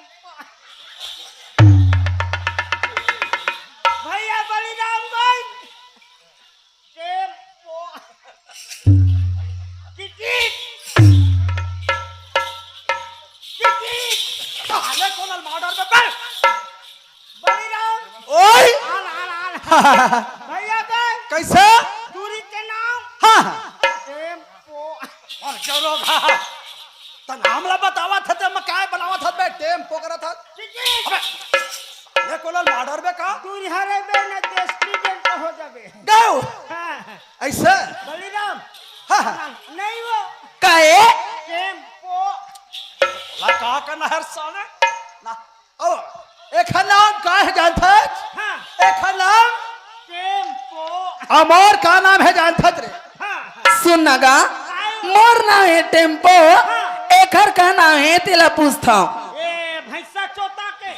भैया बलिराम गए टेम्पो टिकट टिकट आले कोनल मर्डर में कर बलिराम ओए आल भैया गए कैसे चोरी के नाम हाँ टेम्पो और जरोगा त नाम ला बतावा था ते मैं काय बनावा था बे टेम्पो करा था टिकट अबे ये कोनल मर्डर में का दूर हरे बे न देश प्रेसिडेंट हो जाबे। गाओ हाँ, ऐसे बलिराम हाँ नहीं वो काहे टेम्पो ला का करना है साले ना ओ एक नाम का है जानता है हाँ एक नाम टेम्पो अमर का नाम है जानता रे हाँ सुन नगा मोर नाम है टेम्पो एकर का नाम है तेला पूछता ये भैंसा चोता के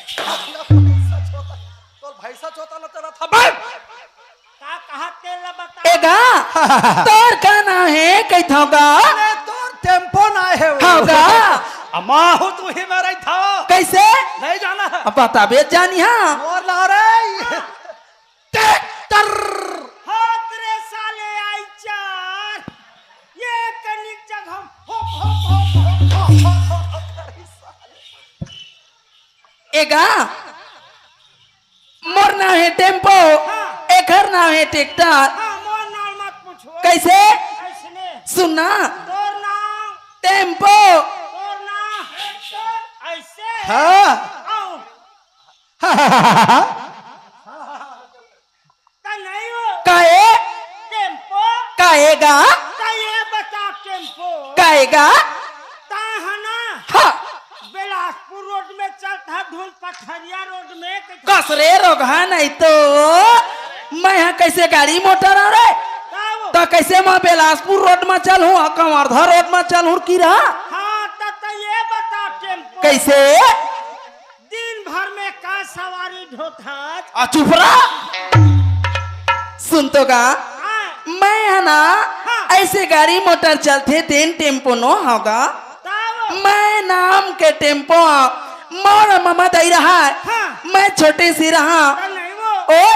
तो भैंसा चोता ला तेरा था बे का कहा तेला बता एगा तोर का नाम है कैथोगा अरे तो टेम्पो ना है वो होगा अम्मा हो तू ही मेरा ही था कैसे नहीं जाना है अब बताबे जानी हाँ और ला रे ट्रैक्टर हाथ रे साले आई चार ये कनिक जगह हो एगा मोर नाम है टेम्पो एकर नाम है ट्रैक्टर हाँ मोर नाम मत पूछो कैसे ऐसने सुनना तोर नाम टेम्पो तोर नाम ऐसे हाँ आओ ता नहीं हो काहे टेम्पो काहेगा ता ये बता टेम्पो काहेगा ता है ना हाँ बिलासपुर रोड में चलता ढूंढ पथरिया रोड में कसरे रोगा नहीं तो मैं यहाँ कैसे गाड़ी मोटर आ रे ताओ तो कैसे मैं बिलासपुर रोड में चल हूँ कंवर्धा रोड में चल हूँ की रहा हाँ ता ये बता टेम्पो कैसे दिन भर में का सवारी ढोता आ चुप रहा सुन तो का मैं है ना ऐसे गाड़ी मोटर चलते दिन टेम्पो नो होगा ताओ मैं नाम के टेम्पो मोर मामा दई रहा है हाँ। मैं छोटे सी रहा ता नहीं वो ओ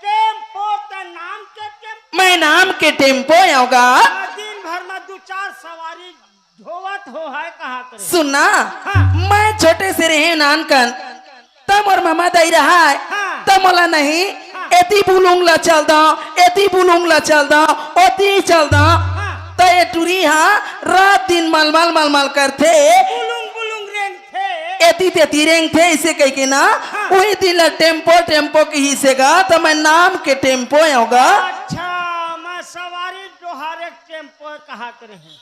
टेम्पो ता नाम के टेम्पो मैं नाम के टेम्पो होगा दिन भर में 2-4 सवारी ढोवत हो है कहा करे सुनना हाँ। मैं छोटे से रहे नानकन तब और मामा दई रहा है हाँ। तब मोला नहीं एती बुलूंगला चल दा एती बुलूंगला चल दा ओती चल दा तो ये टूरी हाँ रात दिन मल करते बुलुंग बुलुंग रेंग थे एती तेती रेंग थे इसे कह के ना वही दिन ला टेम्पो के हिस्से का तो मैं नाम के टेम्पो होगा अच्छा मैं सवारी जोहारे टेम्पो कहा करे हैं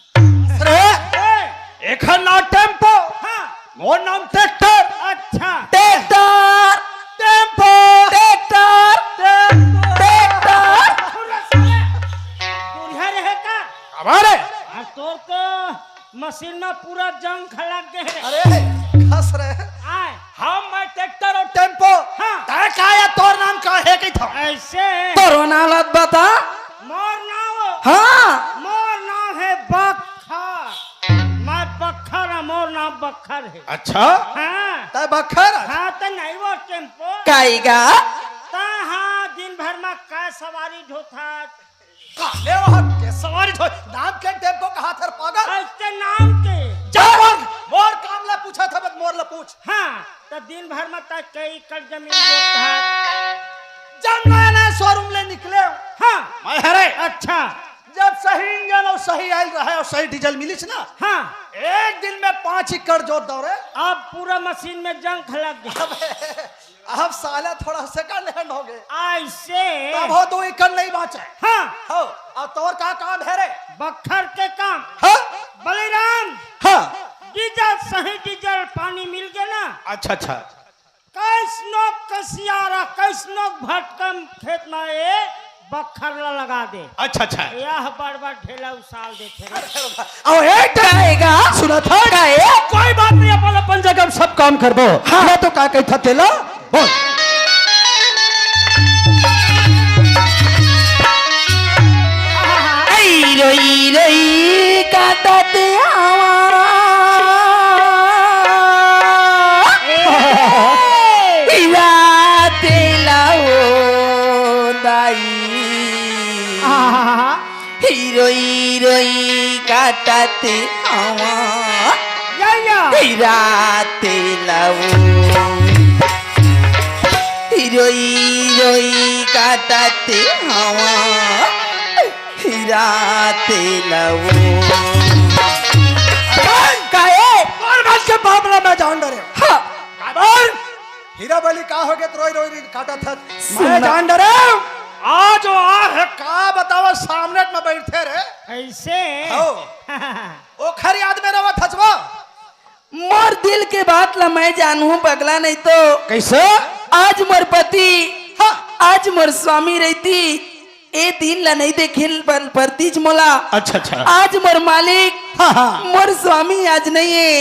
अरे एक नाम टेम्पो हाँ मोर नाम ट्रैक्टर अच्छा ट्रैक्टर टेम्पो ट्रैक्टर ट्रैक्टर दूरिया रहे का हमारे आज तोर को मशीन में पूरा जंग खड़ा के है अरे खस रहे आए हम मैं ट्रैक्टर और टेम्पो हाँ। तय का या तोर नाम का है कि था ऐसे तोरो नाम लत बता मोर नाम हाँ मोर नाम है बखर मैं बखर है मोर नाम बखर है अच्छा हाँ तय बखर हाँ तो नहीं वो टेम्पो काईगा ता हाँ दिन भर में का सवारी ढोथा ले वहां के सवारी थो नाम के टेम्पो कहा था पागल ऐसे नाम के जा मोर काम ला पूछा था बस मोर ला पूछ हाँ तो दिन भर में तक कई एकड़ जमीन जोता जब नया शोरूम ले निकले हाँ मैं हरे अच्छा जब सही इंजन और सही आयल रहे और सही डीजल मिलिस ना, हाँ, एक दिन में 5 एकड़ जोत दौड़े। अब पूरा मशीन में जंग लग गया। अब साले थोड़ा सेकंड हैंड हो गए, ऐसे तब हो 2 एकड़ नहीं बचे। हाँ, हो अब तोर का काम है रे? बखर के काम। हाँ बलिराम, हाँ, डीजल सही डीजल पानी मिल गया ना, अच्छा अच्छा, कैसनो कसियारा कैसनो भटकम खेत में ये बखर लगा दे। अच्छा अच्छा। यह बड़ ढेला उसाल देते रहे। और एक गाएगा सुना था गाए कोई बात नहीं, अपन जगह सब काम कर दो। हाँ मैं तो का कहता तेला बोल। रोई रोई काटते राते लाओ दाई रोई रोई काटते राते लाओ रोई रोई काटते राते लाओ काहे और बात के मामला में जान डरे। हाँ काबर हीरा बली का हो गया तो रोई रोई काटा था। मैं सुना। जान डरे आज वो आ है का बतावा सामने में बैठे रे। ऐसे हो ओ खरी याद में रवा थचवा मोर दिल के बात ला मैं जानू पगला नहीं तो कैसे? आज मोर पति हाँ आज मोर स्वामी रहती ए दिन ला नहीं देखिल परतीज मोला। अच्छा अच्छा। आज मोर मालिक हाँ हाँ मोर स्वामी आज नहीं है।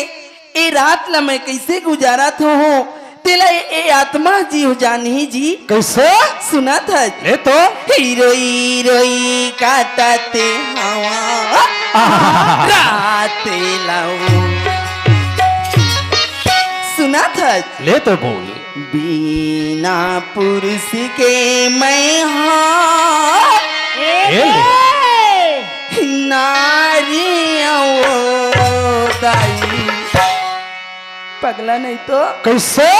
ए रात ला मैं कैसे गुजारा तो हूँ तेला ए आत्मा जी हो जानी जी कैसे? सुना था ले तो हीरोई रोई काटते हवा राते लाओ सुना था ले तो बोल। बिना पुरुष के मैं हाँ नारी दाई पगला नहीं तो कैसे?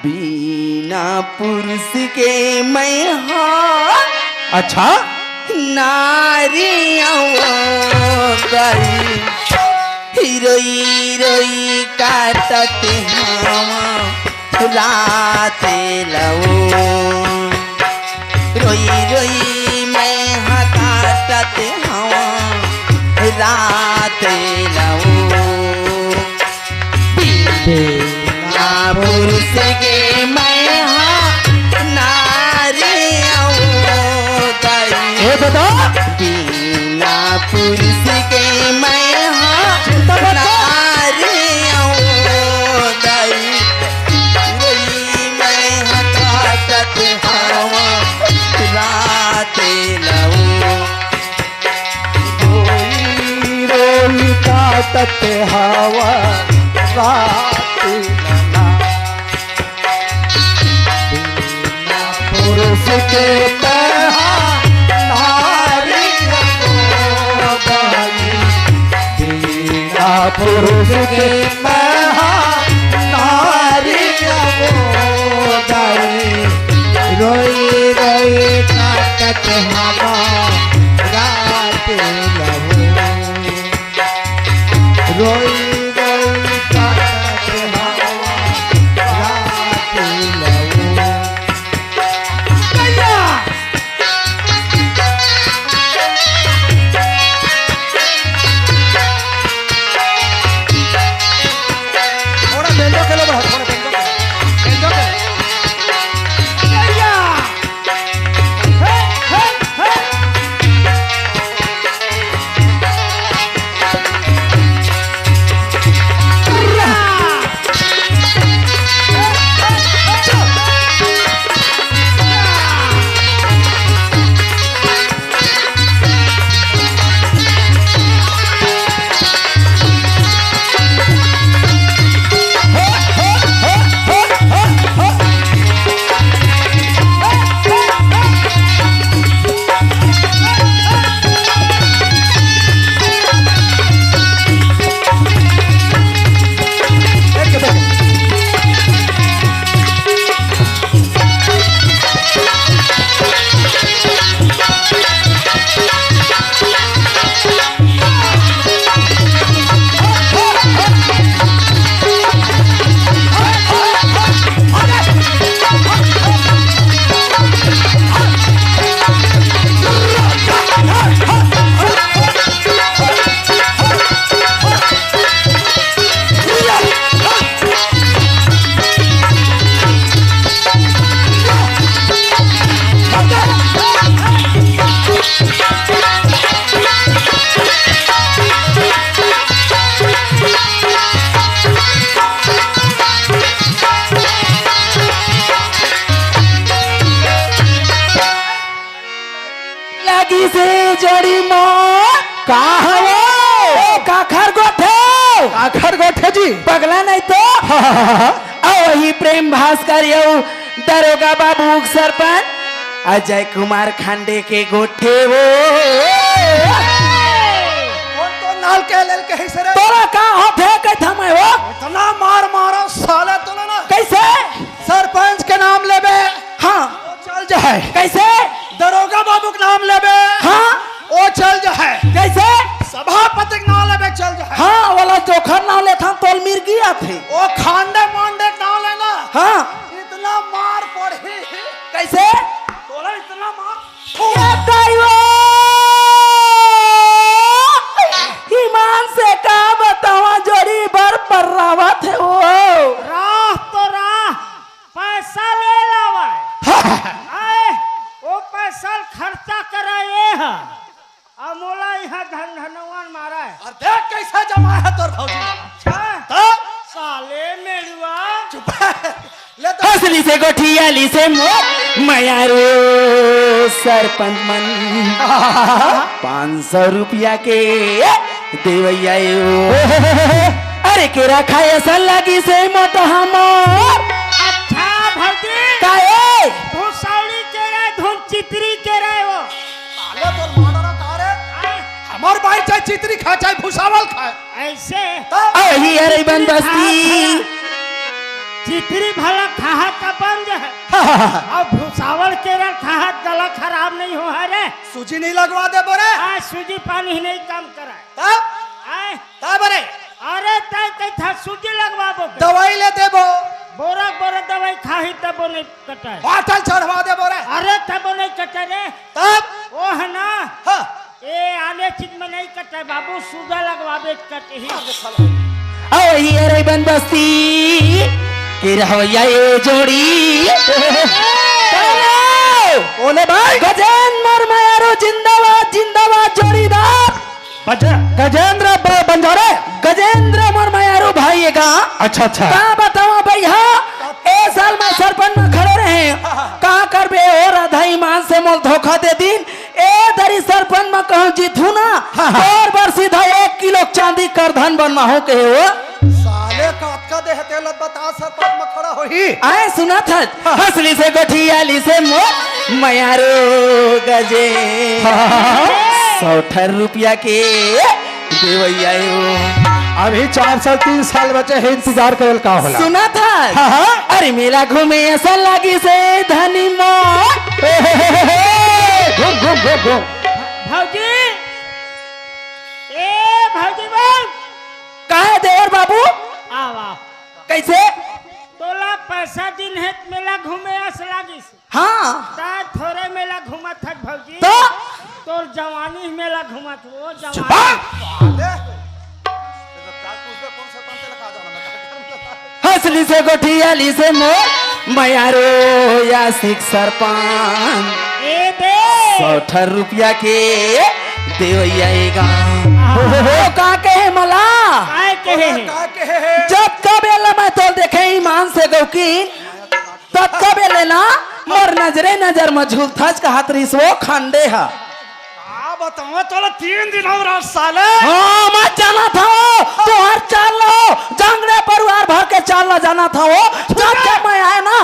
बिना पुरुष के मैं हाँ अच्छा नारी दाई रोई रोई काटते हम राते लवो रोई रोई मैं हाँ काटते हम राते लवो बिना पुरुष के मैं हाँ नारी दाई दादा बिना पुरुष के मैं हाँ नारी दाई रोई मैं हाँ काटते हवा राते लवो रोई काटते हवा रात लला बिना पुरुष के तहा नारी बाई बिना पुरुष के तहा नारी बाई रोई रोई काटत हवा रात लहो रोई रोई काटत हवा रात लहो थोड़ा बेंदो के लो थोड़ा बेंदो के जोड़ी मोर का हवे काखर गोठे आखर गोठे जी पगला नहीं तो वही प्रेम भास्कर यू दरोगा बाबू सरपंच अजय कुमार खांडे के गोठे वो कौन तो नाल के लेल के हिसरे तोरा का होठे कैथा मैं वो इतना मार मारो साले तोला ना कैसे सरपंच के नाम लेबे हाँ वो चल जाए कैसे दरोगा बाबू के नाम लेबे हाँ वो चल जाए कैसे सभापति के नाम लेबे चल जाए हाँ वाला चोखर नाव लेथा तोल मिर्गी आथे वो खांडे मांडे के नाम लेना हाँ इतना मार पड़ी कैसे तोला इतना मार ये ड्राइवर ईमान से का बतावा जोड़ी भर पर रावत है वो राह तो राह पैसा ले लावा आए वो पैसा खर्चा कराए है अमोला यहाँ धन धनवान मारा है और देख कैसा जमा है तोर भौजी अच्छा तो साले मेलुआ चुप है। ले तो हंसली से गोठियाली से मयारो सरपंच मन 500 रुपया के देवैया अरे केरा खाए सन लगी से मोट हमर अच्छा भौजी काए भूसावली के रहे धुन चित्री के रहे वो साले तोर माडरा का रे आए, हमार भाई चाहे चितरी खाए चाहे भूसावल खाए ऐसे तो अही अरे बंदस्ती चित्री भला खाहत का बंद है और भूसावल के रहे खाहत गला खराब नहीं हो है रे सूजी नहीं लगवा दे बोरे आज सूजी पानी ही नहीं काम कराए तब आए तब बोरे अरे तय कैथा सूजी लगवाबो के? दवाई ले देबो बोरा बोरा दवाई खाही तब वो नहीं कटाए बाटल चढ़वा दे बोरे अरे तब वो नहीं कटे रे तब वो है ना हाँ ए आने चीज में नहीं कटे बाबू सूगा लगवाबे कटे ही अही अरे बंदस्ती के रहोया ये जोड़ी ओले भाई गजेंद्र मयारो जिंदाबाद जिंदाबाद जोड़ीदार गजेंद्र बंजारे गजेंद्र मयारो भाई का अच्छा अच्छा का बतावा भैया ए साल में सरपंच में खड़े रहे का करबे और आधा ईमान से मोल धोखा दे दिन ए दरी सरपंच में कहूं जीतू ना और बार सीधा 1 किलो चांदी कर धन बनना हो के हो साले काटका दे तेलत बता सरपंच में खड़ा होही आए सुना था हंसली से गोठियाली से मयारो गजे 100 रुपया के देवैया अभी 4 साल 3 साल बचे है इंतजार करल का होला सुना था अरे मेला घूमे ऐसा लगी से धनी घूम घूम घूम घूम भौजी ए भौजी बोल कहा देवर बाबू आवा कैसे तोला पैसा दिन है मेला घूमे आस लागी से हाँ ता थोड़े मेला घुमा था भौजी तो तोर जवानी मेला घुमा था वो जवानी हंसली से गोठियाली से मयारो या सिख सरपंच ए दे 100 रुपया के देवैया का कहे मला आए कहे का कहे जब कब मैं तो देखे ईमान से गौकी तब कब लेना मोर नजरे नजर मझूल थच का हाथ रिसो खंडे हा का बताओ तोला 3 दिन हो रहा साले हाँ मैं जाना था तो हर चाल लो जंगले परिवार भर के चाल लो जाना था वो जब मैं आया ना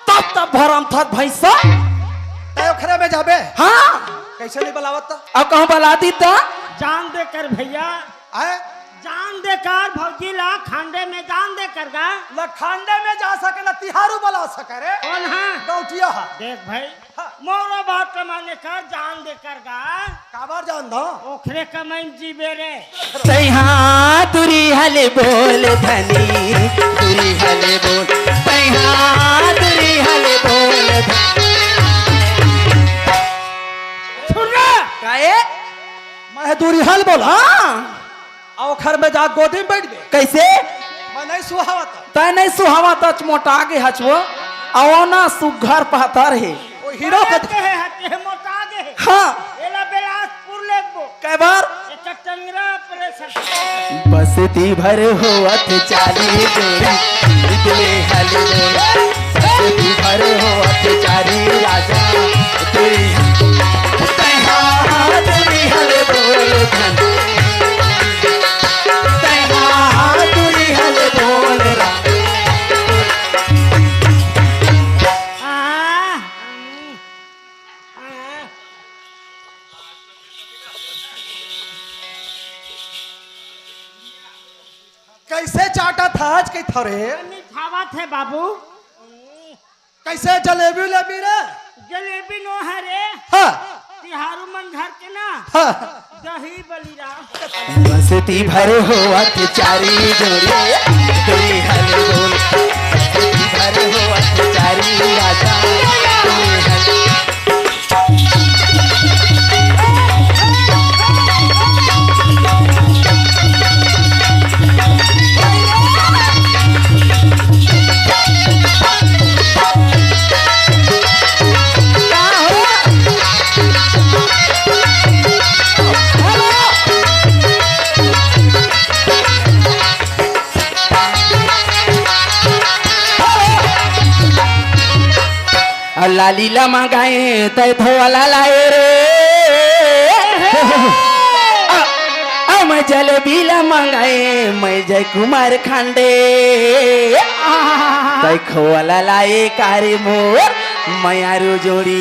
तब भरम था भैंसा तय खरे में जाबे हाँ कैसे नहीं बलावत अब कहूँ बलाती तो जान दे कर भैया आए जान दे कर भौजी ला खांडे में जान दे कर गा लखंडे में जा सके ना तिहारू बला सके रे कौन है गौटिया हा देख भाई मोरो बात कमाने कर जान दे कर गा काबर जान दो ओखरे कमाइन जीबे रे तैहा तुरी हले बोल धनी तुरी हले बोल तैहा तुरी हले बोल छुरा काए मैं दूरी हल बोला हाँ आओ घर में जा गोदी में बैठ गए कैसे मैं नहीं सुहावता तय नहीं सुहावा तच मोटा के हचवो आओ ना सुघर पहतर है वो हीरो का कहे हटे मोटा गे हाँ एला बेलासपुर लेबो कै बार एक टंगरा ऑपरेशन बसती भर होवत चाली जोड़ी निकले हली बोल बसती भर होवत चाली राजा तुरी तैहा तुरी कैसे चाटा था आज के थरे खावा थे बाबू कैसे जलेबी उलेबी रे जलेबी नो है रे हाँ तिहारू मन घर के ना हाँ दही बलिरा मस्ती भरे हो अत्याचारी जोड़े दुई हल बोल मस्ती भरे हो अत्याचारी राजा दुई हल लालीला मंगाए तय धोला लाए रे मैं जलेबीला मंगाए मैं जय कुमार खांडे तय खोला लाए कारी मोर मयारू जोड़ी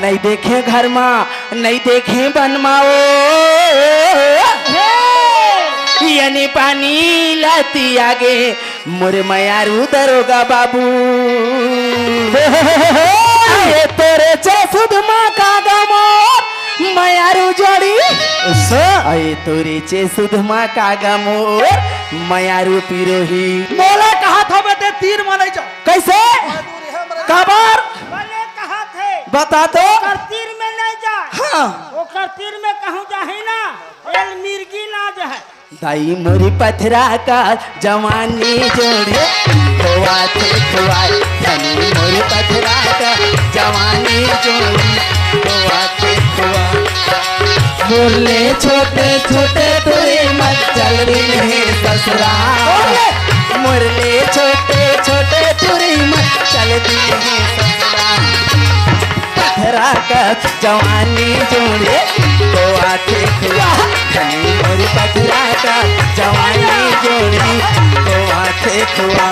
नहीं देखे घर माँ नहीं देखे बनमाओ यानी पानी लाती आगे मोरे मयारू दरोगा बाबू ये तोरे चेसुद माँ का गमोर मयारू जोड़ी अये तोरे चेसुद माँ का गमोर मयारू पिरोही मोला कहा था बेटे तीर माने जाओ कैसे कबर बने कहा थे बता तो कर तीर में नहीं जाए हाँ वो कर तीर में कहूँ जाही ना एल मिर्गी ना जाए दाई मोरी पथरा का जवानी जोड़े खोआ थे खोआ धनी मोरी पथरा का जवानी जोड़ी खोआ थे खोआ बोले छोटे छोटे तुरे मत चल रही ससुराल मुरले छोटे छोटे तुरे मत चल रही ससुराल पथरा का जवानी जोड़े खोआ थे खोआ धनी मोरी पथरा का जवानी जोड़ी खोआ थे खोआ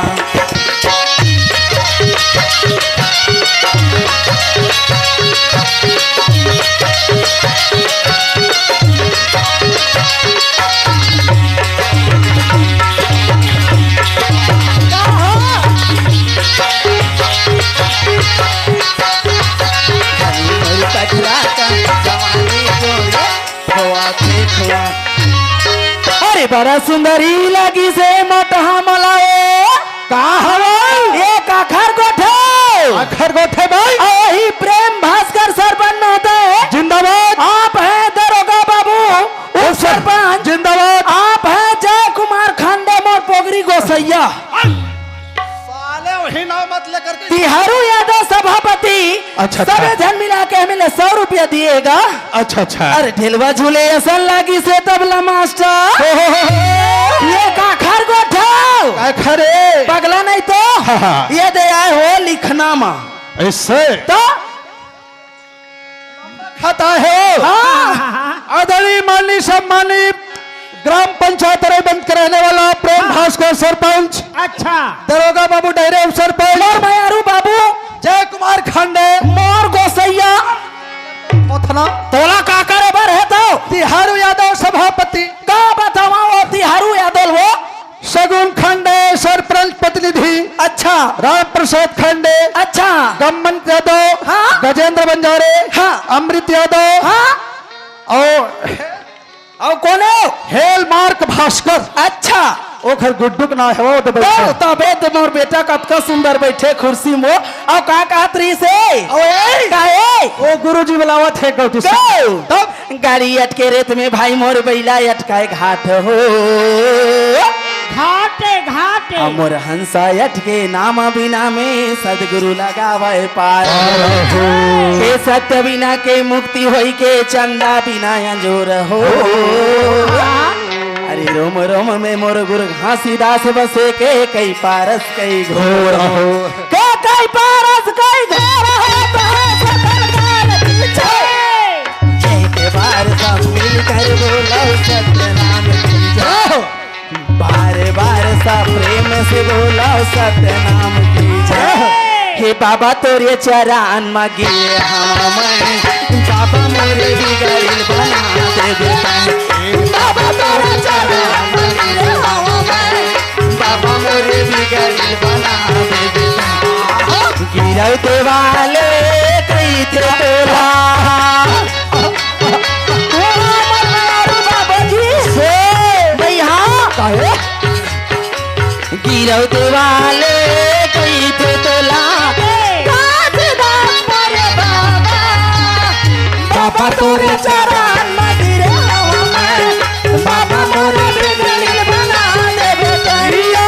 अरे बड़ा सुंदरी लगी से मोटहा मलाओ का हवा एक आखर गोठे आखर गोठे भाई ही प्रेम भास्कर सरपंच महोदय जिंदाबाद आप हैं दरोगा बाबू उप सरपंच जिंदाबाद आप हैं जय कुमार खांडे मोर पोगरी गोसैया साले वही नाव मत लेकर के तिहारू यादव सभापति अच्छा, सबे अच्छा। धन मिला के हमें 100 रुपया दिएगा अच्छा अच्छा अरे ढेलवा झूले असन लगी से तबला मास्टर ये काखर गोठो खरे पगला नहीं तो हाँ। ये दे आए हो लिखना मा इससे तो खाता है हाँ आदरणीय माननीय सम्मानित ग्राम पंचायत बंद कराने वाला प्रेम भास्कर सरपंच अच्छा दरोगा बाबू डहरे उप सरपंच और मयारू बाबू जय कुमार खंडे मोर गोसैया मोथना तोला का करे बर है तो तिहारू यादव सभापति का बतावा वो तिहारू यादव वो सगुन खंडे सरपंच प्रतिनिधि अच्छा राम प्रसाद खंडे अच्छा गमन यादव हाँ। गजेंद्र बंजारे हाँ। अमृत यादव हाँ और कौन है हेल मार्क भास्कर अच्छा ओखर गुड्डुक ना है वो तो तो बैठे तबे तो मोर बेटा कतका सुंदर बैठे कुर्सी में और का कहतरी से ओए काहे ओ गुरुजी बुलावत है गौती से तो तब गाड़ी अटके रेत में भाई मोर बैला अटकाए घाट हो घाटे घाटे मोर हंसा अटके नाम बिना में सदगुरु लगावे पार के सत्य बिना के मुक्ति होई के चंदा बिना अंजोर हो अरे रोम रोम में मोर गुरु घासीदास बसे के कई पारस कई घोर हो के कई पारस कई घोर हो जय के बार सब मिल कर बोलो सत्य नाम की जय बार बार सब प्रेम से बोलो सत्य नाम की जय हे बाबा तोरे चरण मगे हम बाबा मोरे बिगड़िल बना दे बेटा बाबा तोरे चरण मगे रौदे वाले कोई थे तोला बाबा तोरे चरण मंदिर बाबा मोरे बिगड़िल बना दे बेटरिया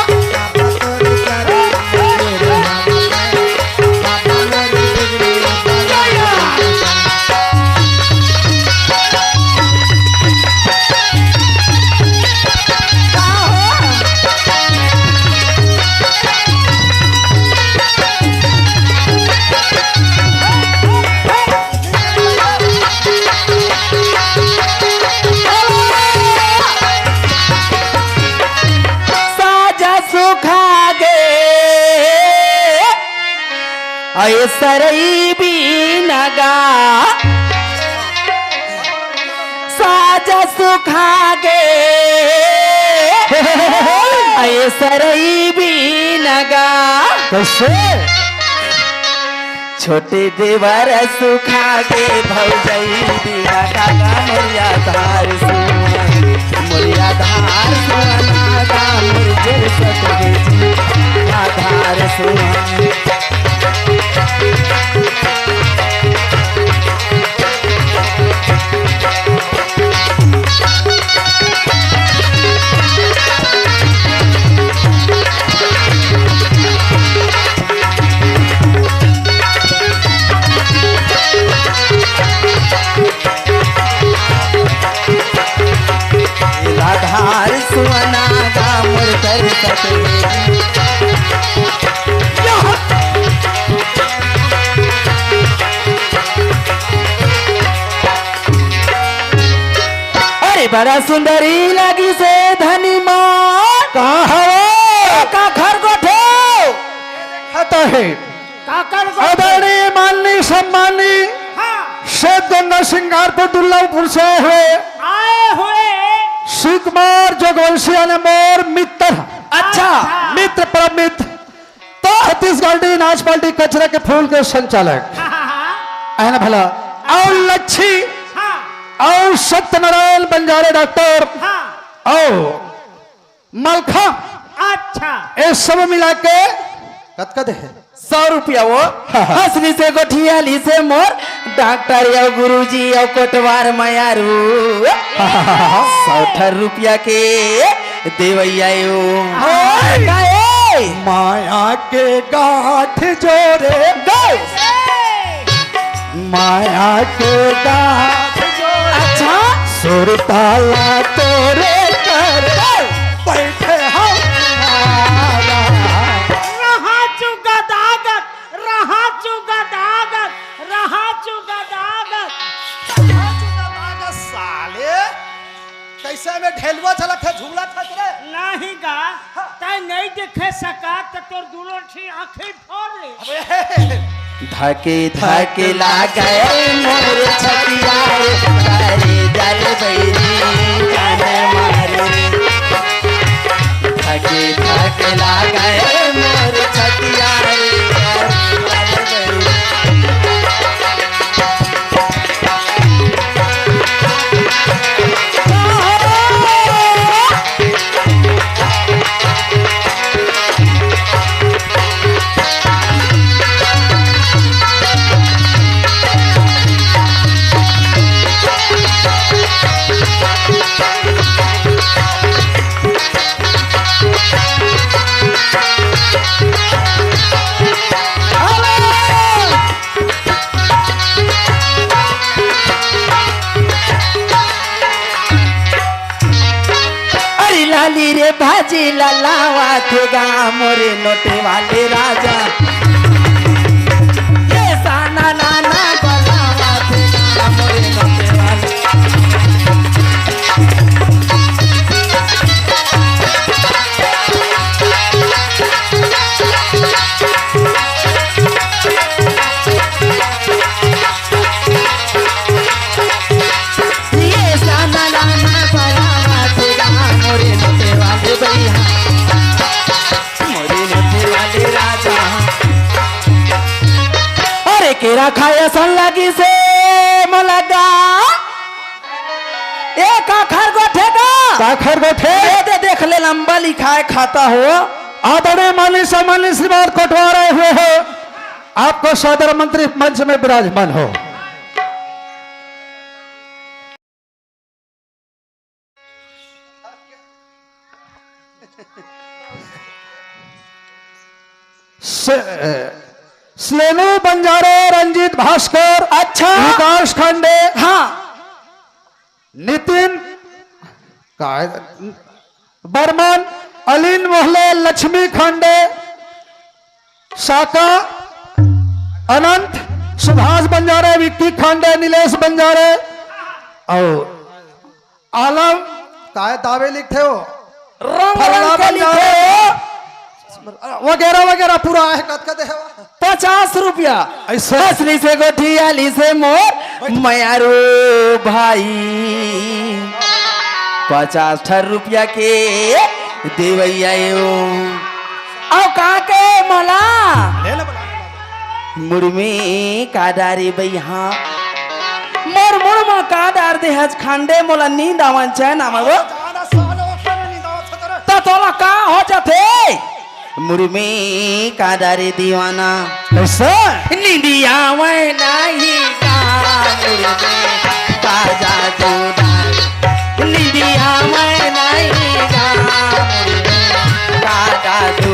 सरई भी नगा साजा सुखा गे सरई भी नगा कैसे छोटे देवर सुखा के भौजई दिया काका मोरिया धार मोरिया धार सोना मुर्जर सतगे धार सोना धार सुना गामर कर अरे बड़ा सुंदरी लगी से धनी माँ का घर गोठे आता है काकर आदरणीय माननीय सम्मानी हाँ शेख गंगा सिंगारपुर दुर्लभपुर से हुए आए हुए श्री कुमार जगवंशी ने मोर मित्र अच्छा मित्र परम मित्र तो छत्तीसगढ़ म्युनिसिपालिटी कचरा के फूल के संचालक हाँ है ना भला और लच्छी हाँ और सत्यनारायण बंजारे डॉक्टर हाँ और मलखा अच्छा ये सब मिला के कत है 100 रुपया वो हंसली से गोठियाली से मोर डॉक्टर या गुरुजी या कोटवार मयारू 60 रुपया के देवैया माया के गांठ जोड़े माया के गांठ जोड़े अच्छा सुरताला तोरे कर बैठे हम रहा चुका दागत रहा चुका दागत रहा चुका दागत साले कैसे में ढेलवा चलत है झूला थक रे नहीं गा तय नहीं देखे सका तो तोर दूलो छी आंखें फोड़ ले अबे धके धके लागे मोर छतिया तारे जल बैरी जाने मारे धके धके लागे मोर छतिया लाली रे भाजी लालावा थे गा मोरे नोटे वाले राजा ये साना नाना बलावा थे गा मोरे नोटे वाले ये साना नाना बलावा थे गा मोरे नोटे वाले भैया मोरे नोटे वाले राजा अरे केरा खाया सन लगी से मलगा एक आखर गोठेगा काखर गोठे दे देख ले लंबा लिखा है खाता हो आदरणीय माननीय सम्माननीय श्रीमान कोटवार आए हुए हैं, आपको सदर मंत्री मंच में विराजमान हो। स्लेनु बंजारे, रंजीत भास्कर, अच्छा। विकास खांडे, हाँ नितिन काय बर्मन, अलीन मोहले, लक्ष्मी खांडे, साका, अनंत, सुभाष बंजारे, विक्की खांडे, नीलेश बंजारे और आलम काय दावे लिखते हो, रंग फल्ला रंग के बंजारे लिखे वगैरह वगैरह पूरा है कद है 50 रुपया। ऐसे? असली से गोठी अली से मोर मयारो भाई 50 रुपया के देवैया आओ का के मला मुड़मी का डारी भैया मोर मुड़मा का डार दे हज खांडे मोला नींद आवन चैन आवा तो तोला का हो जाते मुर्मी का डारे दीवाना ऐसा निंदिया मैं नहीं का मुर्मी का जादू निंदिया मैं नहीं का मुर्मी का जादू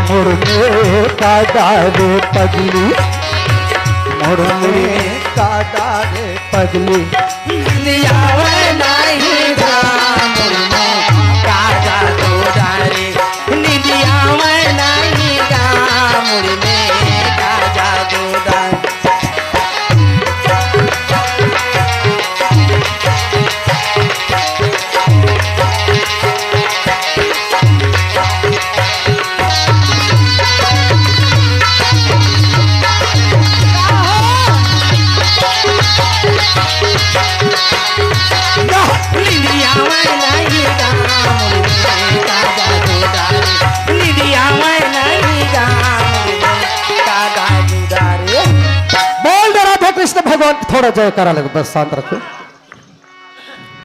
मुर्मे का डारे पगली, मुर्मे का डारे पगली, निंदिया मैं नहीं का मुर्मी का जादू डारे निंदिया मैं नहीं का मुर्मी का जादू डारे निंदिया मैं नहीं का मुर्मी का जादू डारे निंदिया मैं नहीं का मुर्मी का जादू डारे बोल दे राधा कृष्ण भगवान, थोड़ा जय करा लगे, बस शांत रखो।